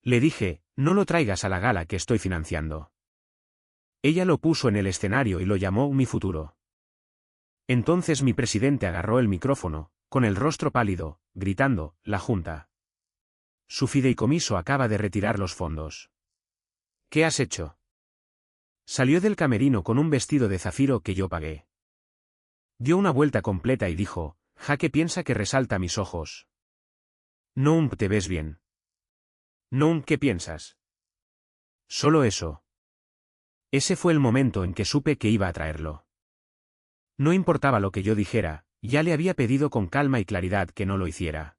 Le dije, no lo traigas a la gala que estoy financiando. Ella lo puso en el escenario y lo llamó Mi Futuro. Entonces mi presidente agarró el micrófono, con el rostro pálido, gritando, la Junta. Su fideicomiso acaba de retirar los fondos. ¿Qué has hecho? Salió del camerino con un vestido de zafiro que yo pagué. Dio una vuelta completa y dijo, Jaque piensa que resalta mis ojos. No, te ves bien. No, ¿qué piensas? Solo eso. Ese fue el momento en que supe que iba a traerlo. No importaba lo que yo dijera, ya le había pedido con calma y claridad que no lo hiciera.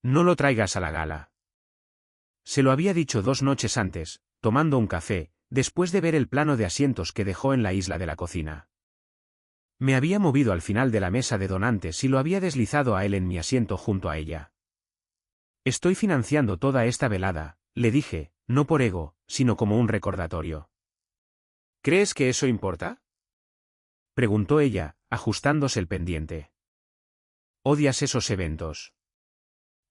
No lo traigas a la gala. Se lo había dicho 2 noches antes, tomando un café, después de ver el plano de asientos que dejó en la isla de la cocina. Me había movido al final de la mesa de donantes y lo había deslizado a él en mi asiento junto a ella. Estoy financiando toda esta velada, le dije, no por ego, sino como un recordatorio. ¿Crees que eso importa? Preguntó ella, ajustándose el pendiente. Odias esos eventos.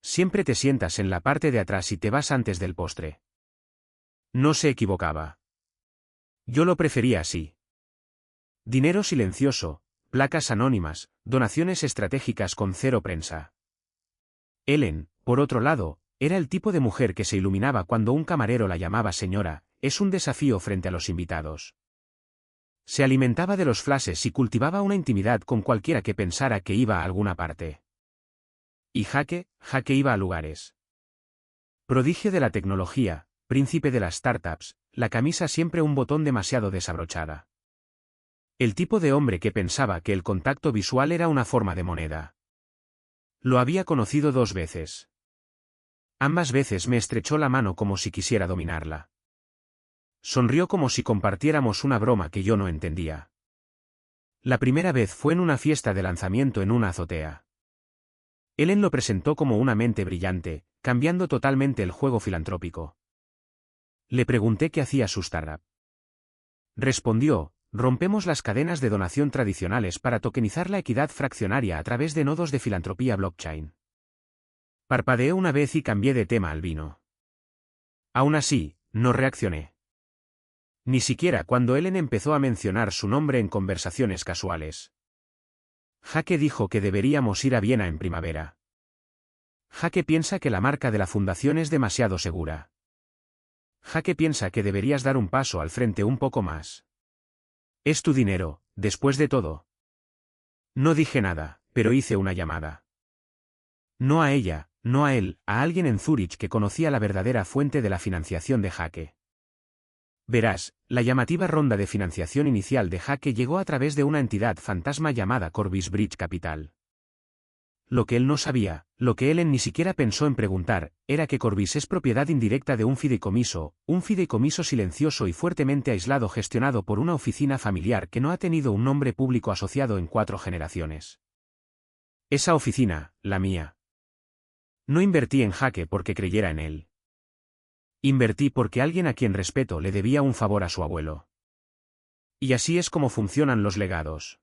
Siempre te sientas en la parte de atrás y te vas antes del postre. No se equivocaba. Yo lo prefería así. Dinero silencioso, placas anónimas, donaciones estratégicas con cero prensa. Ellen, por otro lado, era el tipo de mujer que se iluminaba cuando un camarero la llamaba señora, es un desafío frente a los invitados. Se alimentaba de los flashes y cultivaba una intimidad con cualquiera que pensara que iba a alguna parte. Y Jaque iba a lugares. Prodigio de la tecnología, príncipe de las startups, la camisa siempre un botón demasiado desabrochada. El tipo de hombre que pensaba que el contacto visual era una forma de moneda. Lo había conocido 2 veces. Ambas veces me estrechó la mano como si quisiera dominarla. Sonrió como si compartiéramos una broma que yo no entendía. La primera vez fue en una fiesta de lanzamiento en una azotea. Ellen lo presentó como una mente brillante, cambiando totalmente el juego filantrópico. Le pregunté qué hacía su startup. Respondió, rompemos las cadenas de donación tradicionales para tokenizar la equidad fraccionaria a través de nodos de filantropía blockchain. Parpadeé una vez y cambié de tema al vino. Aún así, no reaccioné. Ni siquiera cuando Ellen empezó a mencionar su nombre en conversaciones casuales. Jaque dijo que deberíamos ir a Viena en primavera. Jaque piensa que la marca de la fundación es demasiado segura. Jaque piensa que deberías dar un paso al frente un poco más. Es tu dinero, después de todo. No dije nada, pero hice una llamada. No a ella, no a él, a alguien en Zúrich que conocía la verdadera fuente de la financiación de Jaque. Verás, la llamativa ronda de financiación inicial de Jaque llegó a través de una entidad fantasma llamada Corbis Bridge Capital. Lo que él no sabía, lo que Ellen ni siquiera pensó en preguntar, era que Corbis es propiedad indirecta de un fideicomiso silencioso y fuertemente aislado gestionado por una oficina familiar que no ha tenido un nombre público asociado en 4 generaciones. Esa oficina, la mía. No invertí en Jaque porque creyera en él. Invertí porque alguien a quien respeto le debía un favor a su abuelo. Y así es como funcionan los legados.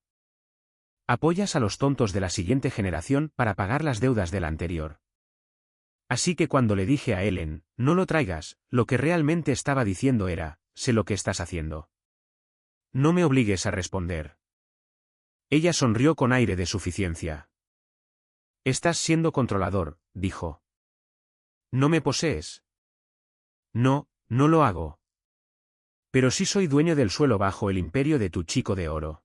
Apoyas a los tontos de la siguiente generación para pagar las deudas de la anterior. Así que cuando le dije a Ellen, no lo traigas, lo que realmente estaba diciendo era, sé lo que estás haciendo. No me obligues a responder. Ella sonrió con aire de suficiencia. Estás siendo controlador, dijo. ¿No me posees? No, no lo hago. Pero sí soy dueño del suelo bajo el imperio de tu chico de oro.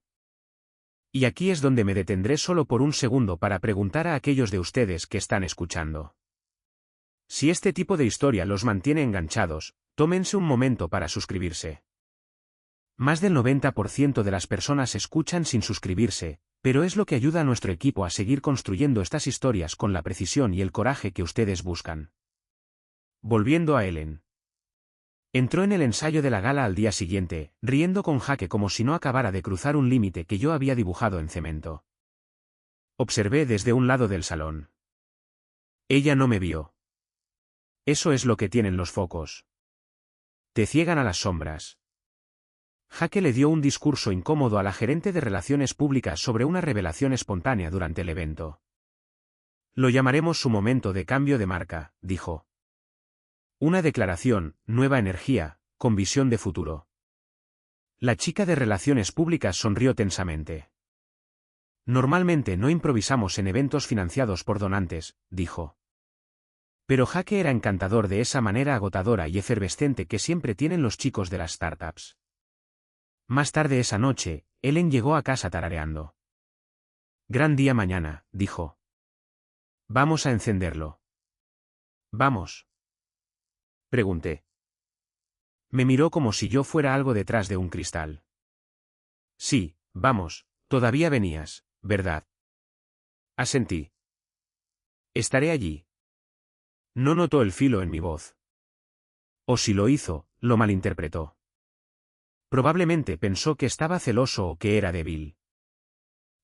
Y aquí es donde me detendré solo por un segundo para preguntar a aquellos de ustedes que están escuchando. Si este tipo de historia los mantiene enganchados, tómense un momento para suscribirse. Más del 90% de las personas escuchan sin suscribirse, pero es lo que ayuda a nuestro equipo a seguir construyendo estas historias con la precisión y el coraje que ustedes buscan. Volviendo a Ellen. Entró en el ensayo de la gala al día siguiente, riendo con Jaque como si no acabara de cruzar un límite que yo había dibujado en cemento. Observé desde un lado del salón. Ella no me vio. Eso es lo que tienen los focos. Te ciegan a las sombras. Jaque le dio un discurso incómodo a la gerente de Relaciones Públicas sobre una revelación espontánea durante el evento. Lo llamaremos su momento de cambio de marca, dijo. Una declaración, nueva energía, con visión de futuro. La chica de relaciones públicas sonrió tensamente. Normalmente no improvisamos en eventos financiados por donantes, dijo. Pero Jake era encantador de esa manera agotadora y efervescente que siempre tienen los chicos de las startups. Más tarde esa noche, Ellen llegó a casa tarareando. Gran día mañana, dijo. Vamos a encenderlo. Vamos. Pregunté. Me miró como si yo fuera algo detrás de un cristal. Sí, vamos, todavía venías, ¿verdad? Asentí. Estaré allí. No notó el filo en mi voz. O si lo hizo, lo malinterpretó. Probablemente pensó que estaba celoso o que era débil.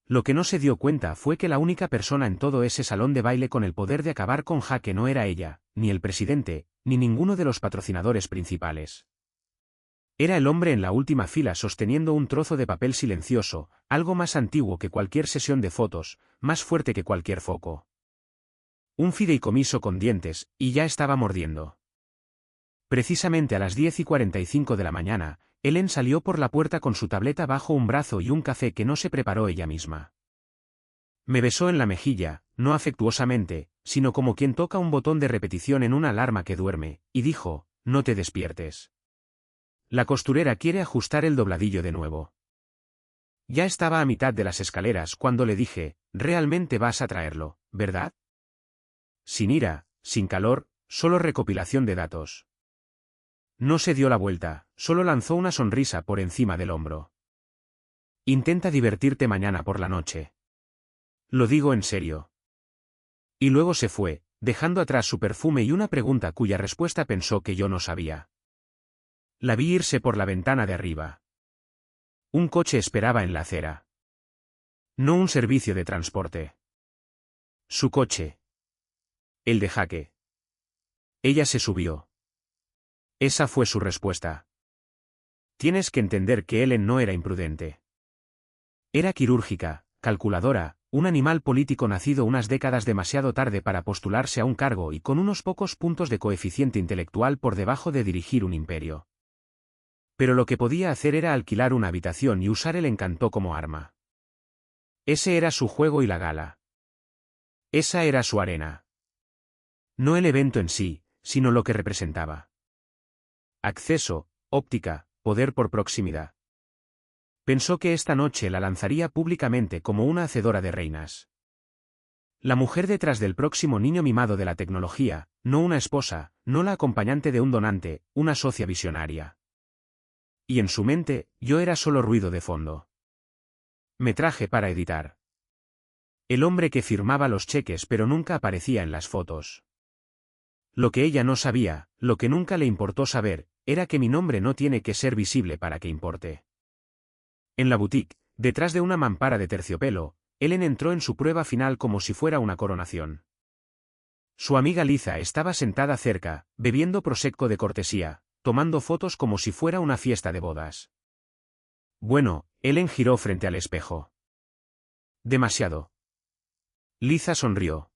Lo que no se dio cuenta fue que la única persona en todo ese salón de baile con el poder de acabar con Jake no era ella, ni el presidente, ni ninguno de los patrocinadores principales. Era el hombre en la última fila sosteniendo un trozo de papel silencioso, algo más antiguo que cualquier sesión de fotos, más fuerte que cualquier foco. Un fideicomiso con dientes, y ya estaba mordiendo. Precisamente a las 10:45 de la mañana, Ellen salió por la puerta con su tableta bajo un brazo y un café que no se preparó ella misma. Me besó en la mejilla, no afectuosamente, sino como quien toca un botón de repetición en una alarma que duerme, y dijo, no te despiertes. La costurera quiere ajustar el dobladillo de nuevo. Ya estaba a mitad de las escaleras cuando le dije, realmente vas a traerlo, ¿verdad? Sin ira, sin calor, solo recopilación de datos. No se dio la vuelta, solo lanzó una sonrisa por encima del hombro. Intenta divertirte mañana por la noche. Lo digo en serio. Y luego se fue, dejando atrás su perfume y una pregunta cuya respuesta pensó que yo no sabía. La vi irse por la ventana de arriba. Un coche esperaba en la acera. No un servicio de transporte. Su coche. El de Jake. Ella se subió. Esa fue su respuesta. Tienes que entender que Ellen no era imprudente. Era quirúrgica, calculadora, un animal político nacido unas décadas demasiado tarde para postularse a un cargo y con unos pocos puntos de coeficiente intelectual por debajo de dirigir un imperio. Pero lo que podía hacer era alquilar una habitación y usar el encanto como arma. Ese era su juego y la gala. Esa era su arena. No el evento en sí, sino lo que representaba. Acceso, óptica, poder por proximidad. Pensó que esta noche la lanzaría públicamente como una hacedora de reinas. La mujer detrás del próximo niño mimado de la tecnología, no una esposa, no la acompañante de un donante, una socia visionaria. Y en su mente, yo era solo ruido de fondo. Me traje para editar. El hombre que firmaba los cheques pero nunca aparecía en las fotos. Lo que ella no sabía, lo que nunca le importó saber, era que mi nombre no tiene que ser visible para que importe. En la boutique, detrás de una mampara de terciopelo, Ellen entró en su prueba final como si fuera una coronación. Su amiga Liza estaba sentada cerca, bebiendo prosecco de cortesía, tomando fotos como si fuera una fiesta de bodas. Bueno, Ellen giró frente al espejo. Demasiado. Liza sonrió.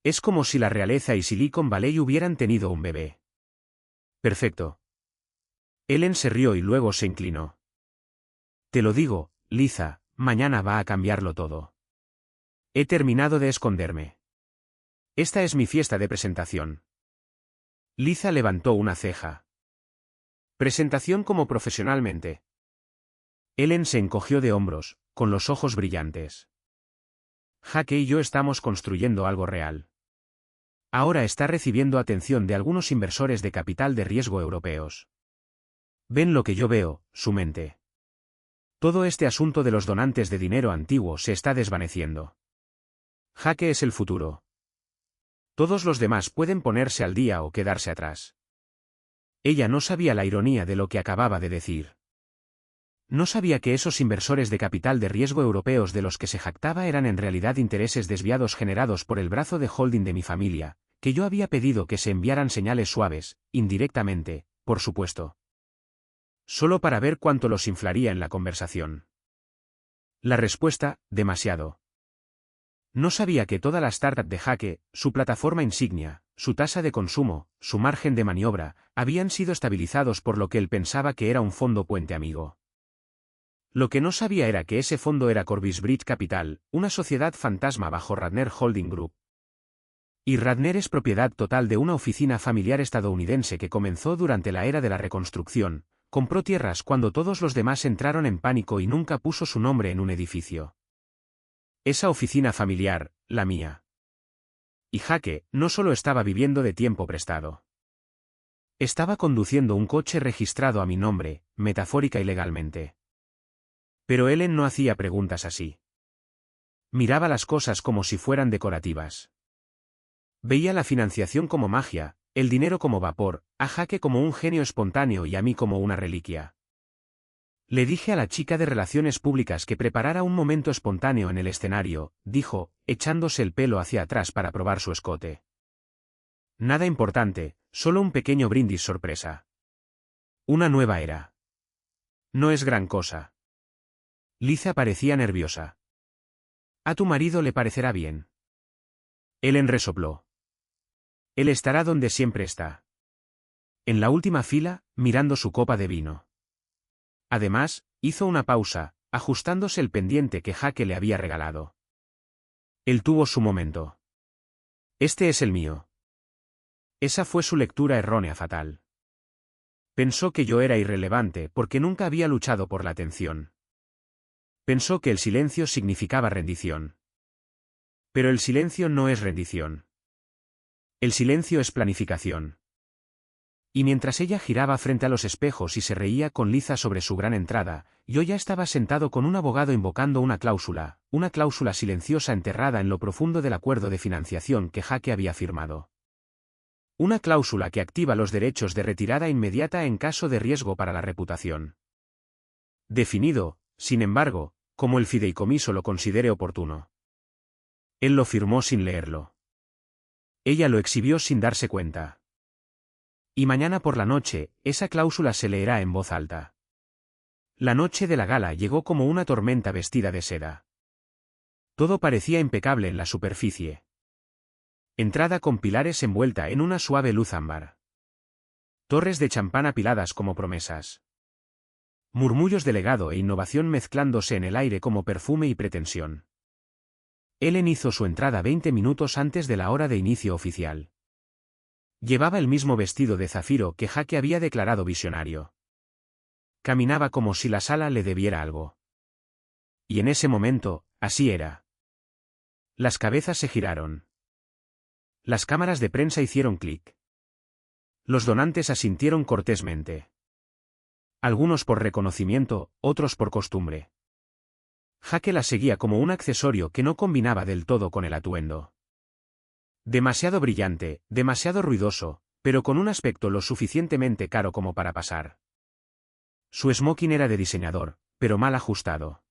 Es como si la realeza y Silicon Valley hubieran tenido un bebé. Perfecto. Ellen se rió y luego se inclinó. Te lo digo, Liza, mañana va a cambiarlo todo. He terminado de esconderme. Esta es mi fiesta de presentación. Liza levantó una ceja. Presentación como profesionalmente. Ellen se encogió de hombros, con los ojos brillantes. Jake y yo estamos construyendo algo real. Ahora está recibiendo atención de algunos inversores de capital de riesgo europeos. Ven lo que yo veo, su mente. Todo este asunto de los donantes de dinero antiguo se está desvaneciendo. Jake es el futuro. Todos los demás pueden ponerse al día o quedarse atrás. Ella no sabía la ironía de lo que acababa de decir. No sabía que esos inversores de capital de riesgo europeos de los que se jactaba eran en realidad intereses desviados generados por el brazo de holding de mi familia, que yo había pedido que se enviaran señales suaves, indirectamente, por supuesto. Solo para ver cuánto los inflaría en la conversación. La respuesta, demasiado. No sabía que toda la startup de Jaque, su plataforma insignia, su tasa de consumo, su margen de maniobra, habían sido estabilizados por lo que él pensaba que era un fondo puente amigo. Lo que no sabía era que ese fondo era Corbisbridge Capital, una sociedad fantasma bajo Radner Holding Group. Y Radner es propiedad total de una oficina familiar estadounidense que comenzó durante la era de la reconstrucción, compró tierras cuando todos los demás entraron en pánico y nunca puso su nombre en un edificio. Esa oficina familiar, la mía. Y Jaque no solo estaba viviendo de tiempo prestado. Estaba conduciendo un coche registrado a mi nombre, metafórica y legalmente. Pero Ellen no hacía preguntas así. Miraba las cosas como si fueran decorativas. Veía la financiación como magia, el dinero como vapor, a Jaque como un genio espontáneo y a mí como una reliquia. Le dije a la chica de relaciones públicas que preparara un momento espontáneo en el escenario, dijo, echándose el pelo hacia atrás para probar su escote. Nada importante, solo un pequeño brindis sorpresa. Una nueva era. No es gran cosa. Liza parecía nerviosa. A tu marido le parecerá bien. Ellen resopló. Él estará donde siempre está. En la última fila, mirando su copa de vino. Además, hizo una pausa, ajustándose el pendiente que Jaque le había regalado. Él tuvo su momento. Este es el mío. Esa fue su lectura errónea fatal. Pensó que yo era irrelevante porque nunca había luchado por la atención. Pensó que el silencio significaba rendición. Pero el silencio no es rendición. El silencio es planificación. Y mientras ella giraba frente a los espejos y se reía con Liza sobre su gran entrada, yo ya estaba sentado con un abogado invocando una cláusula silenciosa enterrada en lo profundo del acuerdo de financiación que Jaque había firmado. Una cláusula que activa los derechos de retirada inmediata en caso de riesgo para la reputación. Definido, sin embargo, como el fideicomiso lo considere oportuno. Él lo firmó sin leerlo. Ella lo exhibió sin darse cuenta. Y mañana por la noche, esa cláusula se leerá en voz alta. La noche de la gala llegó como una tormenta vestida de seda. Todo parecía impecable en la superficie. Entrada con pilares envuelta en una suave luz ámbar. Torres de champán apiladas como promesas. Murmullos de legado e innovación mezclándose en el aire como perfume y pretensión. Ellen hizo su entrada 20 minutos antes de la hora de inicio oficial. Llevaba el mismo vestido de zafiro que Jaque había declarado visionario. Caminaba como si la sala le debiera algo. Y en ese momento, así era. Las cabezas se giraron. Las cámaras de prensa hicieron clic. Los donantes asintieron cortésmente. Algunos por reconocimiento, otros por costumbre. Jaque la seguía como un accesorio que no combinaba del todo con el atuendo. Demasiado brillante, demasiado ruidoso, pero con un aspecto lo suficientemente caro como para pasar. Su smoking era de diseñador, pero mal ajustado.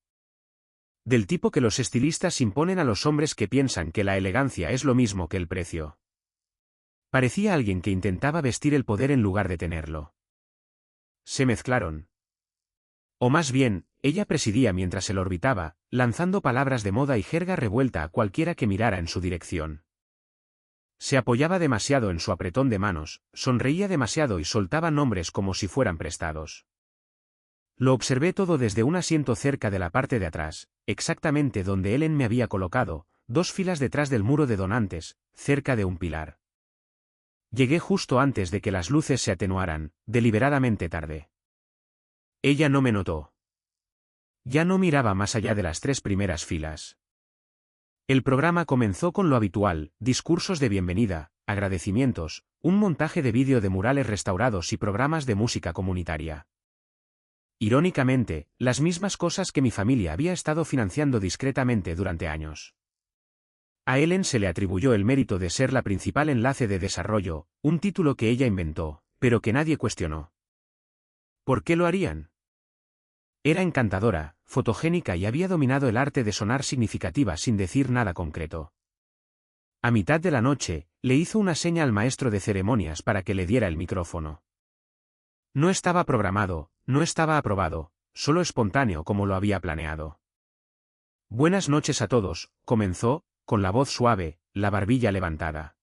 Del tipo que los estilistas imponen a los hombres que piensan que la elegancia es lo mismo que el precio. Parecía alguien que intentaba vestir el poder en lugar de tenerlo. Se mezclaron. O más bien, ella presidía mientras él orbitaba, lanzando palabras de moda y jerga revuelta a cualquiera que mirara en su dirección. Se apoyaba demasiado en su apretón de manos, sonreía demasiado y soltaba nombres como si fueran prestados. Lo observé todo desde un asiento cerca de la parte de atrás, exactamente donde Ellen me había colocado, 2 filas detrás del muro de donantes, cerca de un pilar. Llegué justo antes de que las luces se atenuaran, deliberadamente tarde. Ella no me notó. Ya no miraba más allá de las 3 primeras filas. El programa comenzó con lo habitual, discursos de bienvenida, agradecimientos, un montaje de vídeo de murales restaurados y programas de música comunitaria. Irónicamente, las mismas cosas que mi familia había estado financiando discretamente durante años. A Ellen se le atribuyó el mérito de ser la principal enlace de desarrollo, un título que ella inventó, pero que nadie cuestionó. ¿Por qué lo harían? Era encantadora, fotogénica y había dominado el arte de sonar significativa sin decir nada concreto. A mitad de la noche, le hizo una seña al maestro de ceremonias para que le diera el micrófono. No estaba programado, no estaba aprobado, solo espontáneo como lo había planeado. Buenas noches a todos, comenzó, con la voz suave, la barbilla levantada.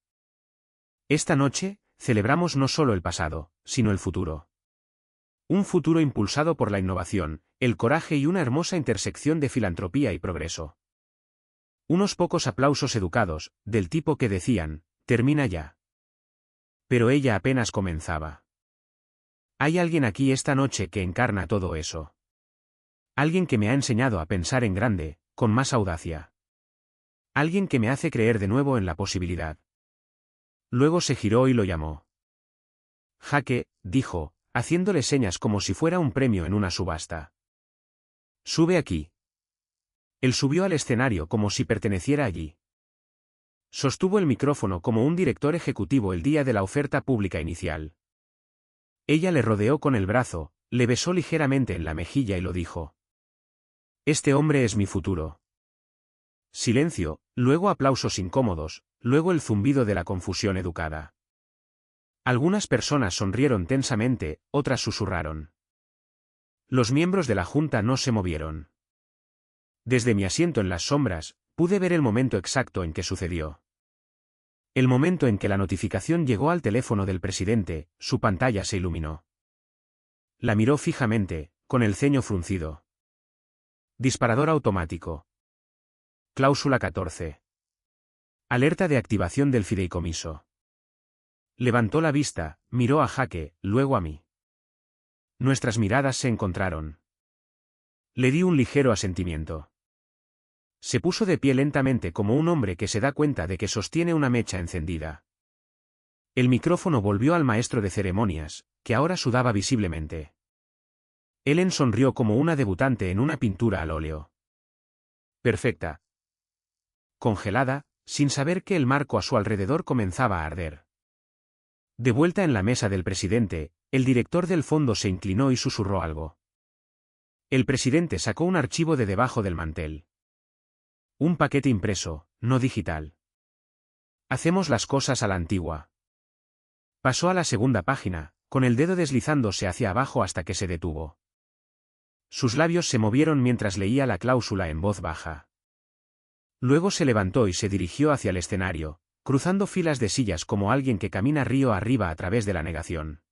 Esta noche, celebramos no solo el pasado, sino el futuro. Un futuro impulsado por la innovación, el coraje y una hermosa intersección de filantropía y progreso. Unos pocos aplausos educados, del tipo que decían, termina ya. Pero ella apenas comenzaba. Hay alguien aquí esta noche que encarna todo eso. Alguien que me ha enseñado a pensar en grande, con más audacia. Alguien que me hace creer de nuevo en la posibilidad. Luego se giró y lo llamó. Jaque, dijo, haciéndole señas como si fuera un premio en una subasta. Sube aquí. Él subió al escenario como si perteneciera allí. Sostuvo el micrófono como un director ejecutivo el día de la oferta pública inicial. Ella le rodeó con el brazo, le besó ligeramente en la mejilla y lo dijo. Este hombre es mi futuro. Silencio, luego aplausos incómodos, luego el zumbido de la confusión educada. Algunas personas sonrieron tensamente, otras susurraron. Los miembros de la junta no se movieron. Desde mi asiento en las sombras, pude ver el momento exacto en que sucedió. El momento en que la notificación llegó al teléfono del presidente, su pantalla se iluminó. La miró fijamente, con el ceño fruncido. Disparador automático. Cláusula 14. Alerta de activación del fideicomiso. Levantó la vista, miró a Jaque, luego a mí. Nuestras miradas se encontraron. Le di un ligero asentimiento. Se puso de pie lentamente como un hombre que se da cuenta de que sostiene una mecha encendida. El micrófono volvió al maestro de ceremonias, que ahora sudaba visiblemente. Ellen sonrió como una debutante en una pintura al óleo. Perfecta. Congelada, sin saber que el marco a su alrededor comenzaba a arder. De vuelta en la mesa del presidente, el director del fondo se inclinó y susurró algo. El presidente sacó un archivo de debajo del mantel. Un paquete impreso, no digital. Hacemos las cosas a la antigua. Pasó a la segunda página, con el dedo deslizándose hacia abajo hasta que se detuvo. Sus labios se movieron mientras leía la cláusula en voz baja. Luego se levantó y se dirigió hacia el escenario, cruzando filas de sillas como alguien que camina río arriba a través de la negación.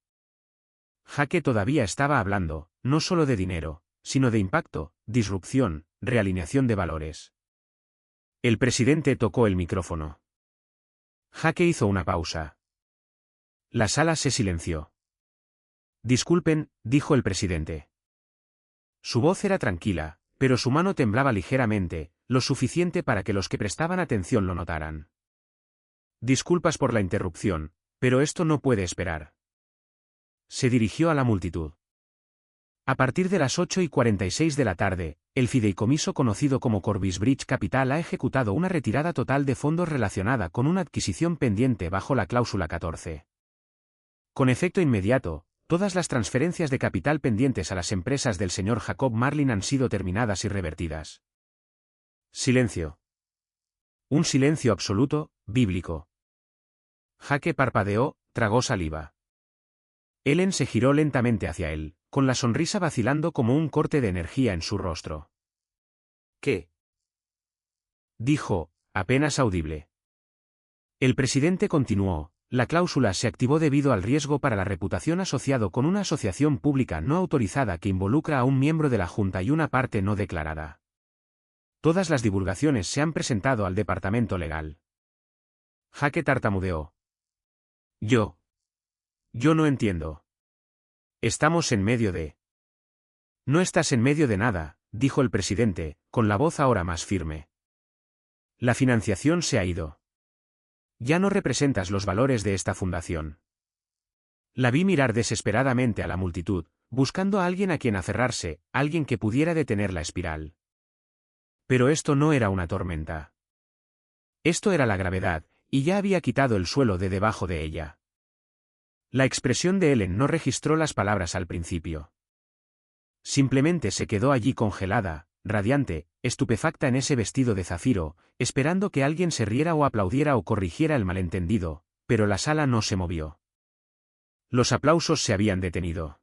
Jaque todavía estaba hablando, no solo de dinero, sino de impacto, disrupción, realineación de valores. El presidente tocó el micrófono. Jaque hizo una pausa. La sala se silenció. Disculpen, dijo el presidente. Su voz era tranquila, pero su mano temblaba ligeramente, lo suficiente para que los que prestaban atención lo notaran. Disculpas por la interrupción, pero esto no puede esperar. Se dirigió a la multitud. A partir de las 8:46 de la tarde, el fideicomiso conocido como Corbisbridge Capital ha ejecutado una retirada total de fondos relacionada con una adquisición pendiente bajo la cláusula 14. Con efecto inmediato, todas las transferencias de capital pendientes a las empresas del señor Jacob Marlin han sido terminadas y revertidas. Silencio. Un silencio absoluto, bíblico. Jaque parpadeó, tragó saliva. Ellen se giró lentamente hacia él, con la sonrisa vacilando como un corte de energía en su rostro. ¿Qué? Dijo, apenas audible. El presidente continuó, la cláusula se activó debido al riesgo para la reputación asociado con una asociación pública no autorizada que involucra a un miembro de la Junta y una parte no declarada. Todas las divulgaciones se han presentado al departamento legal. Jaque tartamudeó. Yo no entiendo. Estamos en medio de... No estás en medio de nada, dijo el presidente, con la voz ahora más firme. La financiación se ha ido. Ya no representas los valores de esta fundación. La vi mirar desesperadamente a la multitud, buscando a alguien a quien aferrarse, alguien que pudiera detener la espiral. Pero esto no era una tormenta. Esto era la gravedad, y ya había quitado el suelo de debajo de ella. La expresión de Ellen no registró las palabras al principio. Simplemente se quedó allí congelada, radiante, estupefacta en ese vestido de zafiro, esperando que alguien se riera o aplaudiera o corrigiera el malentendido, pero la sala no se movió. Los aplausos se habían detenido.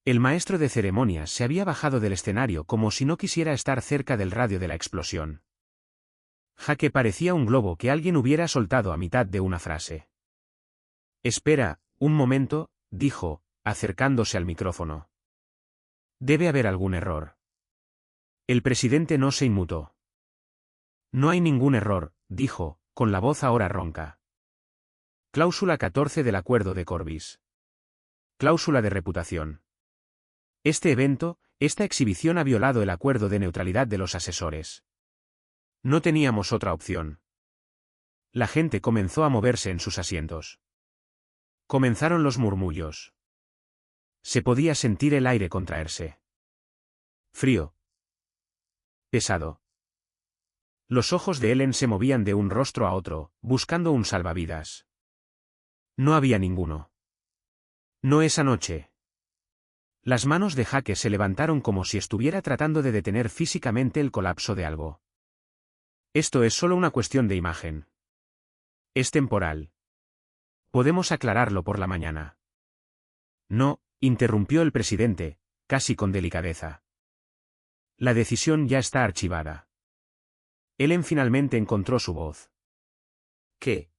El maestro de ceremonias se había bajado del escenario como si no quisiera estar cerca del radio de la explosión. Jaque parecía un globo que alguien hubiera soltado a mitad de una frase. Espera, un momento, dijo, acercándose al micrófono. Debe haber algún error. El presidente no se inmutó. No hay ningún error, dijo, con la voz ahora ronca. Cláusula 14 del Acuerdo de Corbis. Cláusula de reputación. Este evento, esta exhibición ha violado el acuerdo de neutralidad de los asesores. No teníamos otra opción. La gente comenzó a moverse en sus asientos. Comenzaron los murmullos. Se podía sentir el aire contraerse. Frío. Pesado. Los ojos de Ellen se movían de un rostro a otro, buscando un salvavidas. No había ninguno. No esa noche. Las manos de Jaque se levantaron como si estuviera tratando de detener físicamente el colapso de algo. Esto es solo una cuestión de imagen. Es temporal. Podemos aclararlo por la mañana. No, interrumpió el presidente, casi con delicadeza. La decisión ya está archivada. Ellen finalmente encontró su voz. ¿Qué?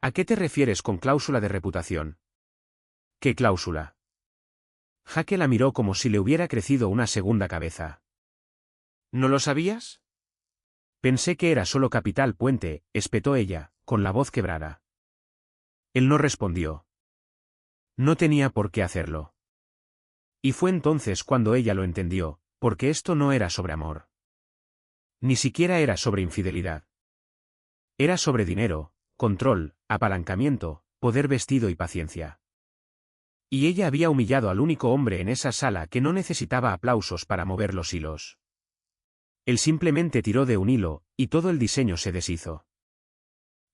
¿A qué te refieres con cláusula de reputación? ¿Qué cláusula? Jaque la miró como si le hubiera crecido una segunda cabeza. ¿No lo sabías? Pensé que era solo capital puente, espetó ella, con la voz quebrada. Él no respondió. No tenía por qué hacerlo. Y fue entonces cuando ella lo entendió, porque esto no era sobre amor. Ni siquiera era sobre infidelidad. Era sobre dinero, control, apalancamiento, poder vestido y paciencia. Y ella había humillado al único hombre en esa sala que no necesitaba aplausos para mover los hilos. Él simplemente tiró de un hilo, y todo el diseño se deshizo.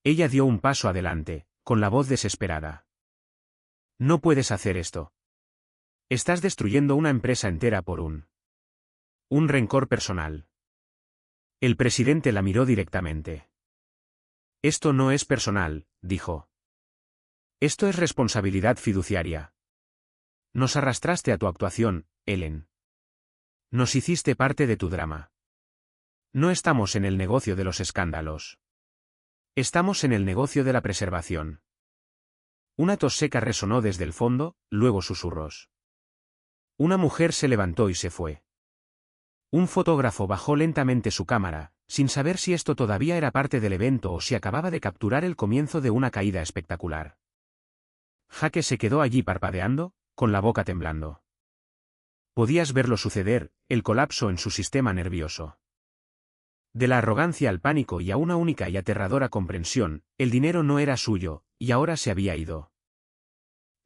Ella dio un paso adelante, con la voz desesperada. No puedes hacer esto. Estás destruyendo una empresa entera por un rencor personal. El presidente la miró directamente. Esto no es personal, dijo. Esto es responsabilidad fiduciaria. Nos arrastraste a tu actuación, Ellen. Nos hiciste parte de tu drama. No estamos en el negocio de los escándalos. Estamos en el negocio de la preservación. Una tos seca resonó desde el fondo, luego susurros. Una mujer se levantó y se fue. Un fotógrafo bajó lentamente su cámara, sin saber si esto todavía era parte del evento o si acababa de capturar el comienzo de una caída espectacular. Jaque se quedó allí parpadeando, con la boca temblando. Podías verlo suceder, el colapso en su sistema nervioso. De la arrogancia al pánico y a una única y aterradora comprensión, el dinero no era suyo, y ahora se había ido.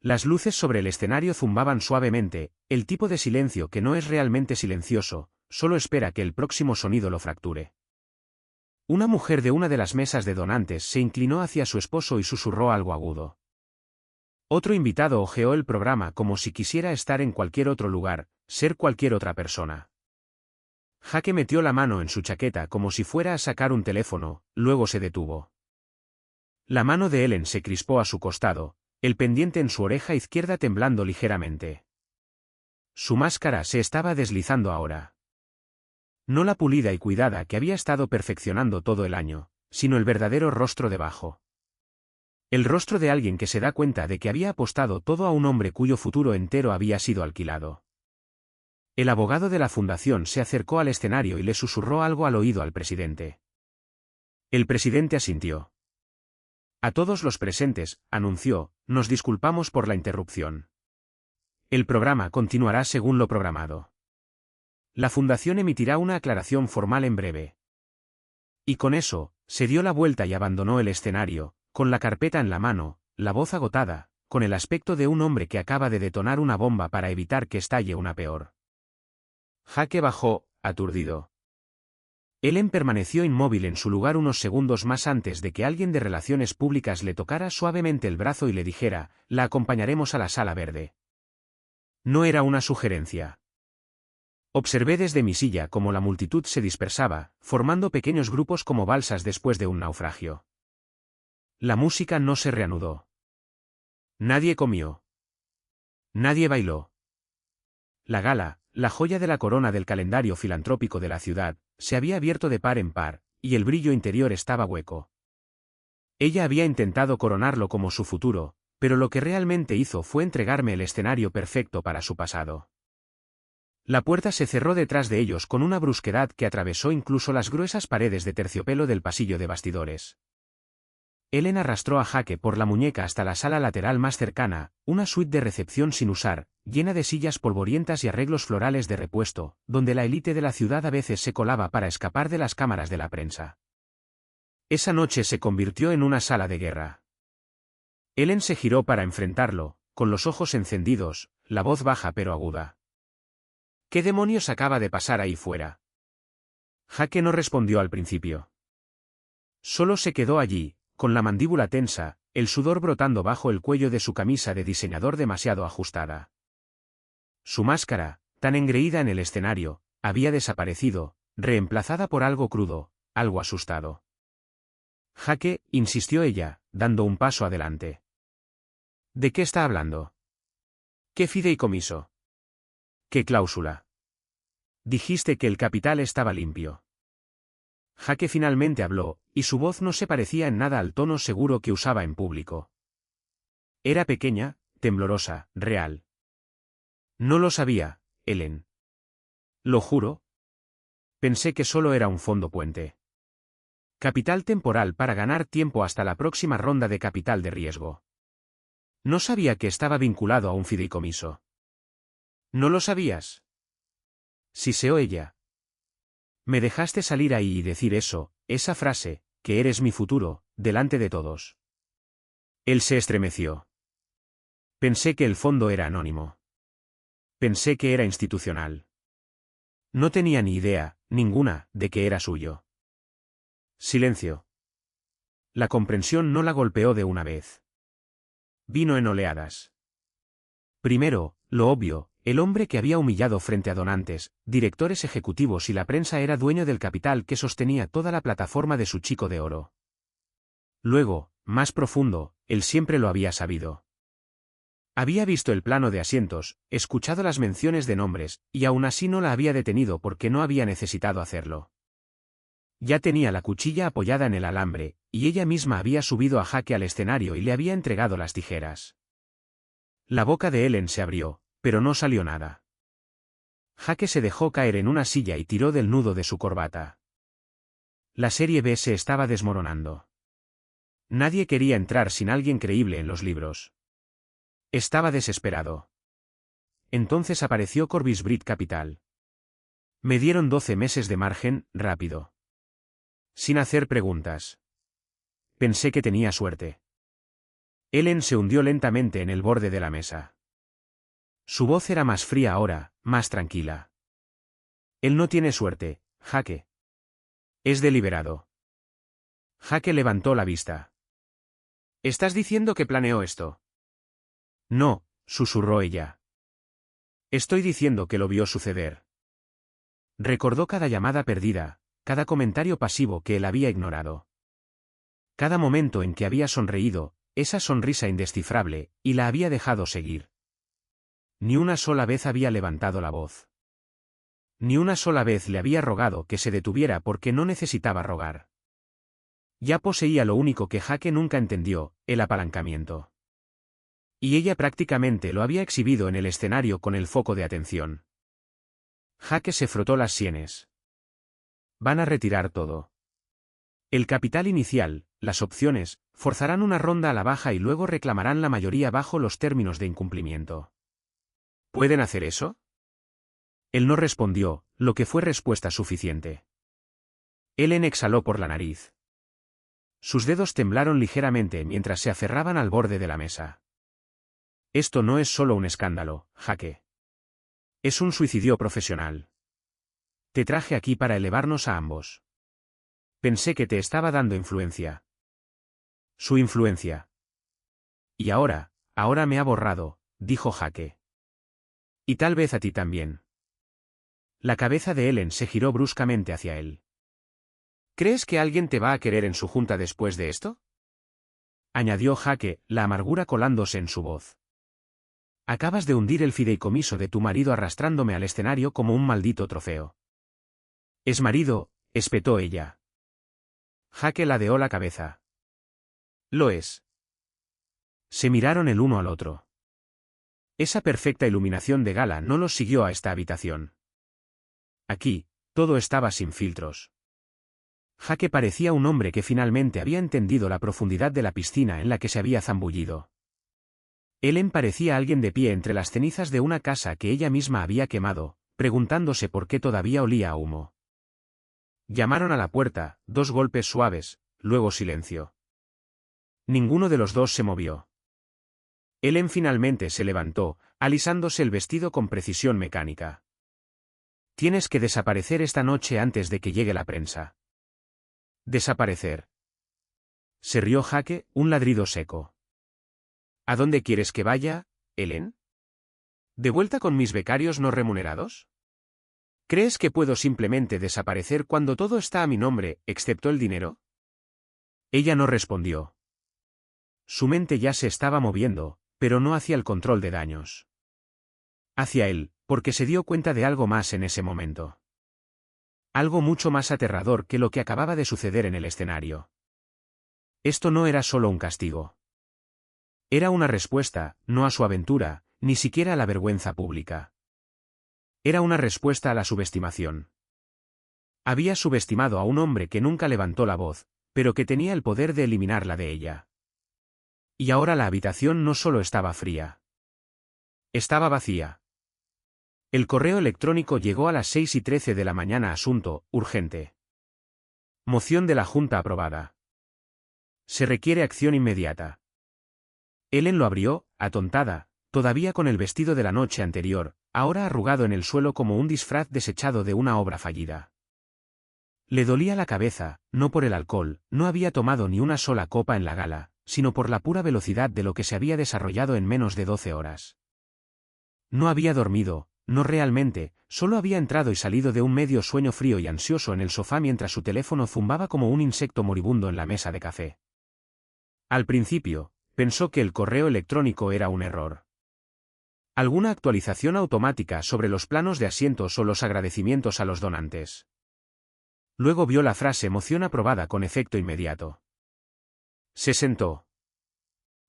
Las luces sobre el escenario zumbaban suavemente, el tipo de silencio que no es realmente silencioso, solo espera que el próximo sonido lo fracture. Una mujer de una de las mesas de donantes se inclinó hacia su esposo y susurró algo agudo. Otro invitado hojeó el programa como si quisiera estar en cualquier otro lugar, ser cualquier otra persona. Jaque metió la mano en su chaqueta como si fuera a sacar un teléfono, luego se detuvo. La mano de Ellen se crispó a su costado, el pendiente en su oreja izquierda temblando ligeramente. Su máscara se estaba deslizando ahora. No la pulida y cuidada que había estado perfeccionando todo el año, sino el verdadero rostro debajo. El rostro de alguien que se da cuenta de que había apostado todo a un hombre cuyo futuro entero había sido alquilado. El abogado de la fundación se acercó al escenario y le susurró algo al oído al presidente. El presidente asintió. A todos los presentes, anunció, nos disculpamos por la interrupción. El programa continuará según lo programado. La fundación emitirá una aclaración formal en breve. Y con eso, se dio la vuelta y abandonó el escenario, con la carpeta en la mano, la voz agotada, con el aspecto de un hombre que acaba de detonar una bomba para evitar que estalle una peor. Jaque bajó, aturdido. Ellen permaneció inmóvil en su lugar unos segundos más antes de que alguien de relaciones públicas le tocara suavemente el brazo y le dijera, la acompañaremos a la sala verde. No era una sugerencia. Observé desde mi silla cómo la multitud se dispersaba, formando pequeños grupos como balsas después de un naufragio. La música no se reanudó. Nadie comió. Nadie bailó. La gala, la joya de la corona del calendario filantrópico de la ciudad, se había abierto de par en par, y el brillo interior estaba hueco. Ella había intentado coronarlo como su futuro, pero lo que realmente hizo fue entregarme el escenario perfecto para su pasado. La puerta se cerró detrás de ellos con una brusquedad que atravesó incluso las gruesas paredes de terciopelo del pasillo de bastidores. Ellen arrastró a Jake por la muñeca hasta la sala lateral más cercana, una suite de recepción sin usar, llena de sillas polvorientas y arreglos florales de repuesto, donde la élite de la ciudad a veces se colaba para escapar de las cámaras de la prensa. Esa noche se convirtió en una sala de guerra. Ellen se giró para enfrentarlo, con los ojos encendidos, la voz baja pero aguda. ¿Qué demonios acaba de pasar ahí fuera? Jake no respondió al principio. Solo se quedó allí, con la mandíbula tensa, el sudor brotando bajo el cuello de su camisa de diseñador demasiado ajustada. Su máscara, tan engreída en el escenario, había desaparecido, reemplazada por algo crudo, algo asustado. Jake, insistió ella, dando un paso adelante. ¿De qué está hablando? ¿Qué fideicomiso? ¿Qué cláusula? Dijiste que el capital estaba limpio. Jake finalmente habló, y su voz no se parecía en nada al tono seguro que usaba en público. Era pequeña, temblorosa, real. No lo sabía, Ellen. Lo juro. Pensé que solo era un fondo puente. Capital temporal para ganar tiempo hasta la próxima ronda de capital de riesgo. No sabía que estaba vinculado a un fideicomiso. ¿No lo sabías? Siseó ella. Me dejaste salir ahí y decir eso, esa frase, que eres mi futuro, delante de todos. Él se estremeció. Pensé que el fondo era anónimo. Pensé que era institucional. No tenía ni idea, ninguna, de que era suyo. Silencio. La comprensión no la golpeó de una vez. Vino en oleadas. Primero, lo obvio, el hombre que había humillado frente a donantes, directores ejecutivos y la prensa era dueño del capital que sostenía toda la plataforma de su chico de oro. Luego, más profundo, él siempre lo había sabido. Había visto el plano de asientos, escuchado las menciones de nombres, y aún así no la había detenido porque no había necesitado hacerlo. Ya tenía la cuchilla apoyada en el alambre, y ella misma había subido a Jake al escenario y le había entregado las tijeras. La boca de Ellen se abrió, pero no salió nada. Jake se dejó caer en una silla y tiró del nudo de su corbata. La serie B se estaba desmoronando. Nadie quería entrar sin alguien creíble en los libros. Estaba desesperado. Entonces apareció Corbis Brit Capital. Me dieron 12 meses de margen, rápido. Sin hacer preguntas. Pensé que tenía suerte. Ellen se hundió lentamente en el borde de la mesa. Su voz era más fría ahora, más tranquila. Él no tiene suerte, Jake. Es deliberado. Jake levantó la vista. ¿Estás diciendo que planeó esto? No, susurró ella. Estoy diciendo que lo vio suceder. Recordó cada llamada perdida, cada comentario pasivo que él había ignorado. Cada momento en que había sonreído, esa sonrisa indescifrable, y la había dejado seguir. Ni una sola vez había levantado la voz. Ni una sola vez le había rogado que se detuviera porque no necesitaba rogar. Ya poseía lo único que Jake nunca entendió, el apalancamiento. Y ella prácticamente lo había exhibido en el escenario con el foco de atención. Jake se frotó las sienes. Van a retirar todo. El capital inicial, las opciones, forzarán una ronda a la baja y luego reclamarán la mayoría bajo los términos de incumplimiento. ¿Pueden hacer eso? Él no respondió, lo que fue respuesta suficiente. Ellen exhaló por la nariz. Sus dedos temblaron ligeramente mientras se aferraban al borde de la mesa. Esto no es solo un escándalo, Jake. Es un suicidio profesional. Te traje aquí para elevarnos a ambos. Pensé que te estaba dando influencia. Su influencia. Y ahora me ha borrado, dijo Jake. Y tal vez a ti también. La cabeza de Ellen se giró bruscamente hacia él. ¿Crees que alguien te va a querer en su junta después de esto? Añadió Jake, la amargura colándose en su voz. Acabas de hundir el fideicomiso de tu marido arrastrándome al escenario como un maldito trofeo. Es marido, espetó ella. Jake ladeó la cabeza. Lo es. Se miraron el uno al otro. Esa perfecta iluminación de gala no los siguió a esta habitación. Aquí, todo estaba sin filtros. Jake parecía un hombre que finalmente había entendido la profundidad de la piscina en la que se había zambullido. Ellen parecía alguien de pie entre las cenizas de una casa que ella misma había quemado, preguntándose por qué todavía olía a humo. Llamaron a la puerta, 2 golpes suaves, luego silencio. Ninguno de los dos se movió. Ellen finalmente se levantó, alisándose el vestido con precisión mecánica. Tienes que desaparecer esta noche antes de que llegue la prensa. ¿Desaparecer? Se rió Jake, un ladrido seco. ¿A dónde quieres que vaya, Ellen? ¿De vuelta con mis becarios no remunerados? ¿Crees que puedo simplemente desaparecer cuando todo está a mi nombre, excepto el dinero? Ella no respondió. Su mente ya se estaba moviendo, pero no hacia el control de daños. Hacia él, porque se dio cuenta de algo más en ese momento. Algo mucho más aterrador que lo que acababa de suceder en el escenario. Esto no era solo un castigo. Era una respuesta, no a su aventura, ni siquiera a la vergüenza pública. Era una respuesta a la subestimación. Había subestimado a un hombre que nunca levantó la voz, pero que tenía el poder de eliminarla de ella. Y ahora la habitación no solo estaba fría. Estaba vacía. El correo electrónico llegó a las 6:13 de la mañana. Asunto, urgente. Moción de la Junta aprobada. Se requiere acción inmediata. Ellen lo abrió, atontada, todavía con el vestido de la noche anterior, ahora arrugado en el suelo como un disfraz desechado de una obra fallida. Le dolía la cabeza, no por el alcohol, no había tomado ni una sola copa en la gala, sino por la pura velocidad de lo que se había desarrollado en menos de 12 horas. No había dormido, no realmente, solo había entrado y salido de un medio sueño frío y ansioso en el sofá mientras su teléfono zumbaba como un insecto moribundo en la mesa de café. Al principio, pensó que el correo electrónico era un error. Alguna actualización automática sobre los planos de asientos o los agradecimientos a los donantes. Luego vio la frase moción aprobada con efecto inmediato. Se sentó.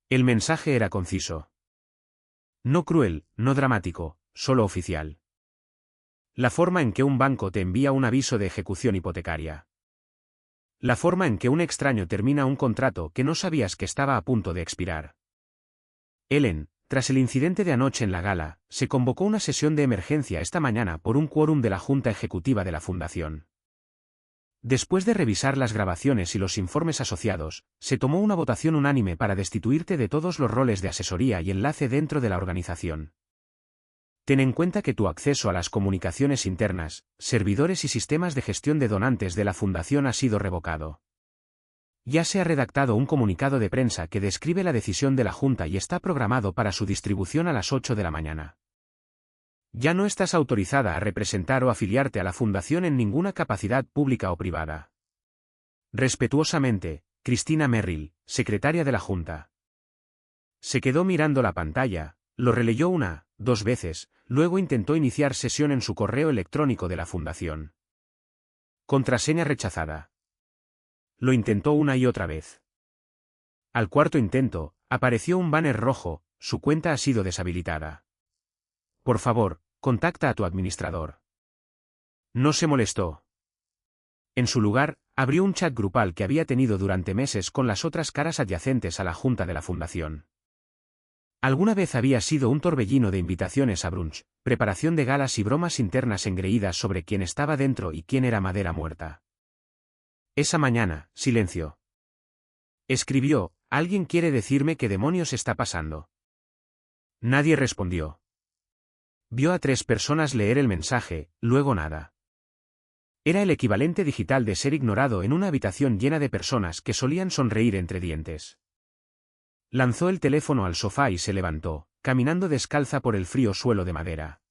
El mensaje era conciso. No cruel, no dramático, solo oficial. La forma en que un banco te envía un aviso de ejecución hipotecaria. La forma en que un extraño termina un contrato que no sabías que estaba a punto de expirar. Ellen, tras el incidente de anoche en la gala, se convocó una sesión de emergencia esta mañana por un quórum de la Junta Ejecutiva de la Fundación. Después de revisar las grabaciones y los informes asociados, se tomó una votación unánime para destituirte de todos los roles de asesoría y enlace dentro de la organización. Ten en cuenta que tu acceso a las comunicaciones internas, servidores y sistemas de gestión de donantes de la Fundación ha sido revocado. Ya se ha redactado un comunicado de prensa que describe la decisión de la Junta y está programado para su distribución a las 8 de la mañana. Ya no estás autorizada a representar o afiliarte a la Fundación en ninguna capacidad pública o privada. Respetuosamente, Christina Merrill, secretaria de la Junta. Se quedó mirando la pantalla, lo releyó 1, 2 veces, luego intentó iniciar sesión en su correo electrónico de la Fundación. Contraseña rechazada. Lo intentó una y otra vez. Al cuarto intento, apareció un banner rojo, su cuenta ha sido deshabilitada. Por favor, contacta a tu administrador. No se molestó. En su lugar, abrió un chat grupal que había tenido durante meses con las otras caras adyacentes a la Junta de la Fundación. Alguna vez había sido un torbellino de invitaciones a brunch, preparación de galas y bromas internas engreídas sobre quién estaba dentro y quién era madera muerta. Esa mañana, silencio. Escribió, ¿alguien quiere decirme qué demonios está pasando? Nadie respondió. Vio a 3 personas leer el mensaje, luego nada. Era el equivalente digital de ser ignorado en una habitación llena de personas que solían sonreír entre dientes. Lanzó el teléfono al sofá y se levantó, caminando descalza por el frío suelo de madera.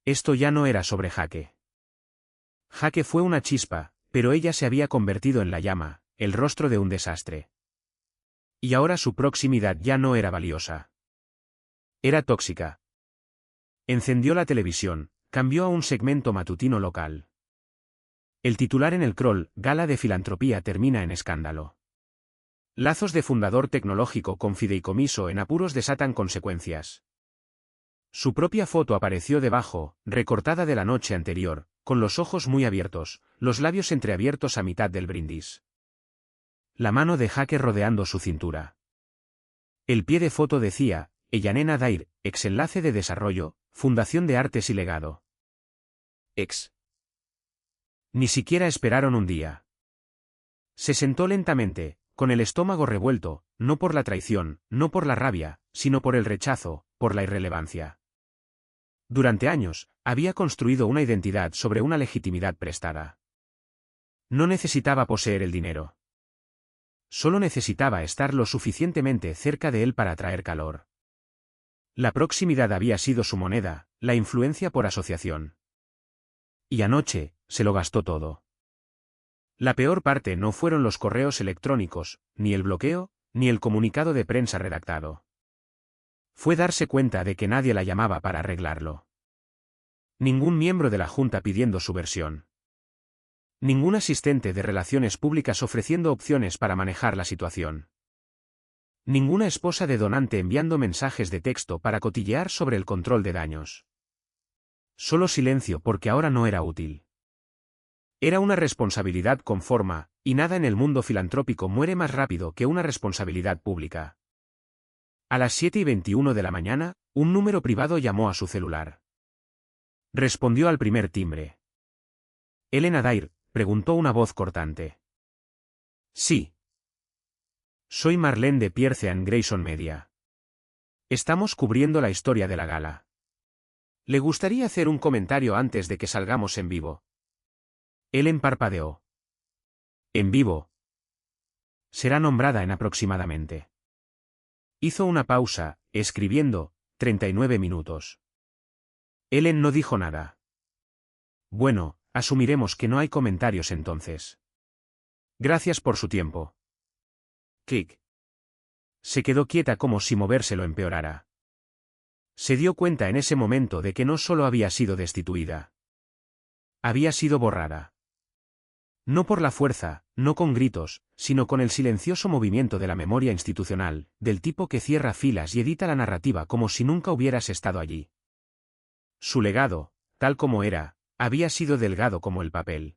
Esto ya no era sobre Jake. Jake fue una chispa, pero ella se había convertido en la llama, el rostro de un desastre. Y ahora su proximidad ya no era valiosa. Era tóxica. Encendió la televisión, cambió a un segmento matutino local. El titular en el Kroll, Gala de Filantropía, termina en escándalo. Lazos de fundador tecnológico con fideicomiso en apuros desatan consecuencias. Su propia foto apareció debajo, recortada de la noche anterior, con los ojos muy abiertos, los labios entreabiertos a mitad del brindis. La mano de Jake rodeando su cintura. El pie de foto decía, Ellanena Dair, ex enlace de desarrollo, Fundación de Artes y Legado. Ex. Ni siquiera esperaron un día. Se sentó lentamente, con el estómago revuelto, no por la traición, no por la rabia, sino por el rechazo, por la irrelevancia. Durante años, había construido una identidad sobre una legitimidad prestada. No necesitaba poseer el dinero. Solo necesitaba estar lo suficientemente cerca de él para atraer calor. La proximidad había sido su moneda, la influencia por asociación. Y anoche, se lo gastó todo. La peor parte no fueron los correos electrónicos, ni el bloqueo, ni el comunicado de prensa redactado. Fue darse cuenta de que nadie la llamaba para arreglarlo. Ningún miembro de la Junta pidiendo su versión. Ningún asistente de relaciones públicas ofreciendo opciones para manejar la situación. Ninguna esposa de donante enviando mensajes de texto para cotillear sobre el control de daños. Solo silencio porque ahora no era útil. Era una responsabilidad con forma, y nada en el mundo filantrópico muere más rápido que una responsabilidad pública. A las 7:21 de la mañana, un número privado llamó a su celular. Respondió al primer timbre. Elena Dair, preguntó una voz cortante. Sí. Soy Marlene de Pierce and Grayson Media. Estamos cubriendo la historia de la gala. ¿Le gustaría hacer un comentario antes de que salgamos en vivo? Ellen parpadeó. En vivo. Será nombrada en aproximadamente. Hizo una pausa, escribiendo, 39 minutos. Ellen no dijo nada. Bueno, asumiremos que no hay comentarios entonces. Gracias por su tiempo. Clic. Se quedó quieta como si moverse lo empeorara. Se dio cuenta en ese momento de que no solo había sido destituida. Había sido borrada. No por la fuerza, no con gritos, sino con el silencioso movimiento de la memoria institucional, del tipo que cierra filas y edita la narrativa como si nunca hubieras estado allí. Su legado, tal como era, había sido delgado como el papel.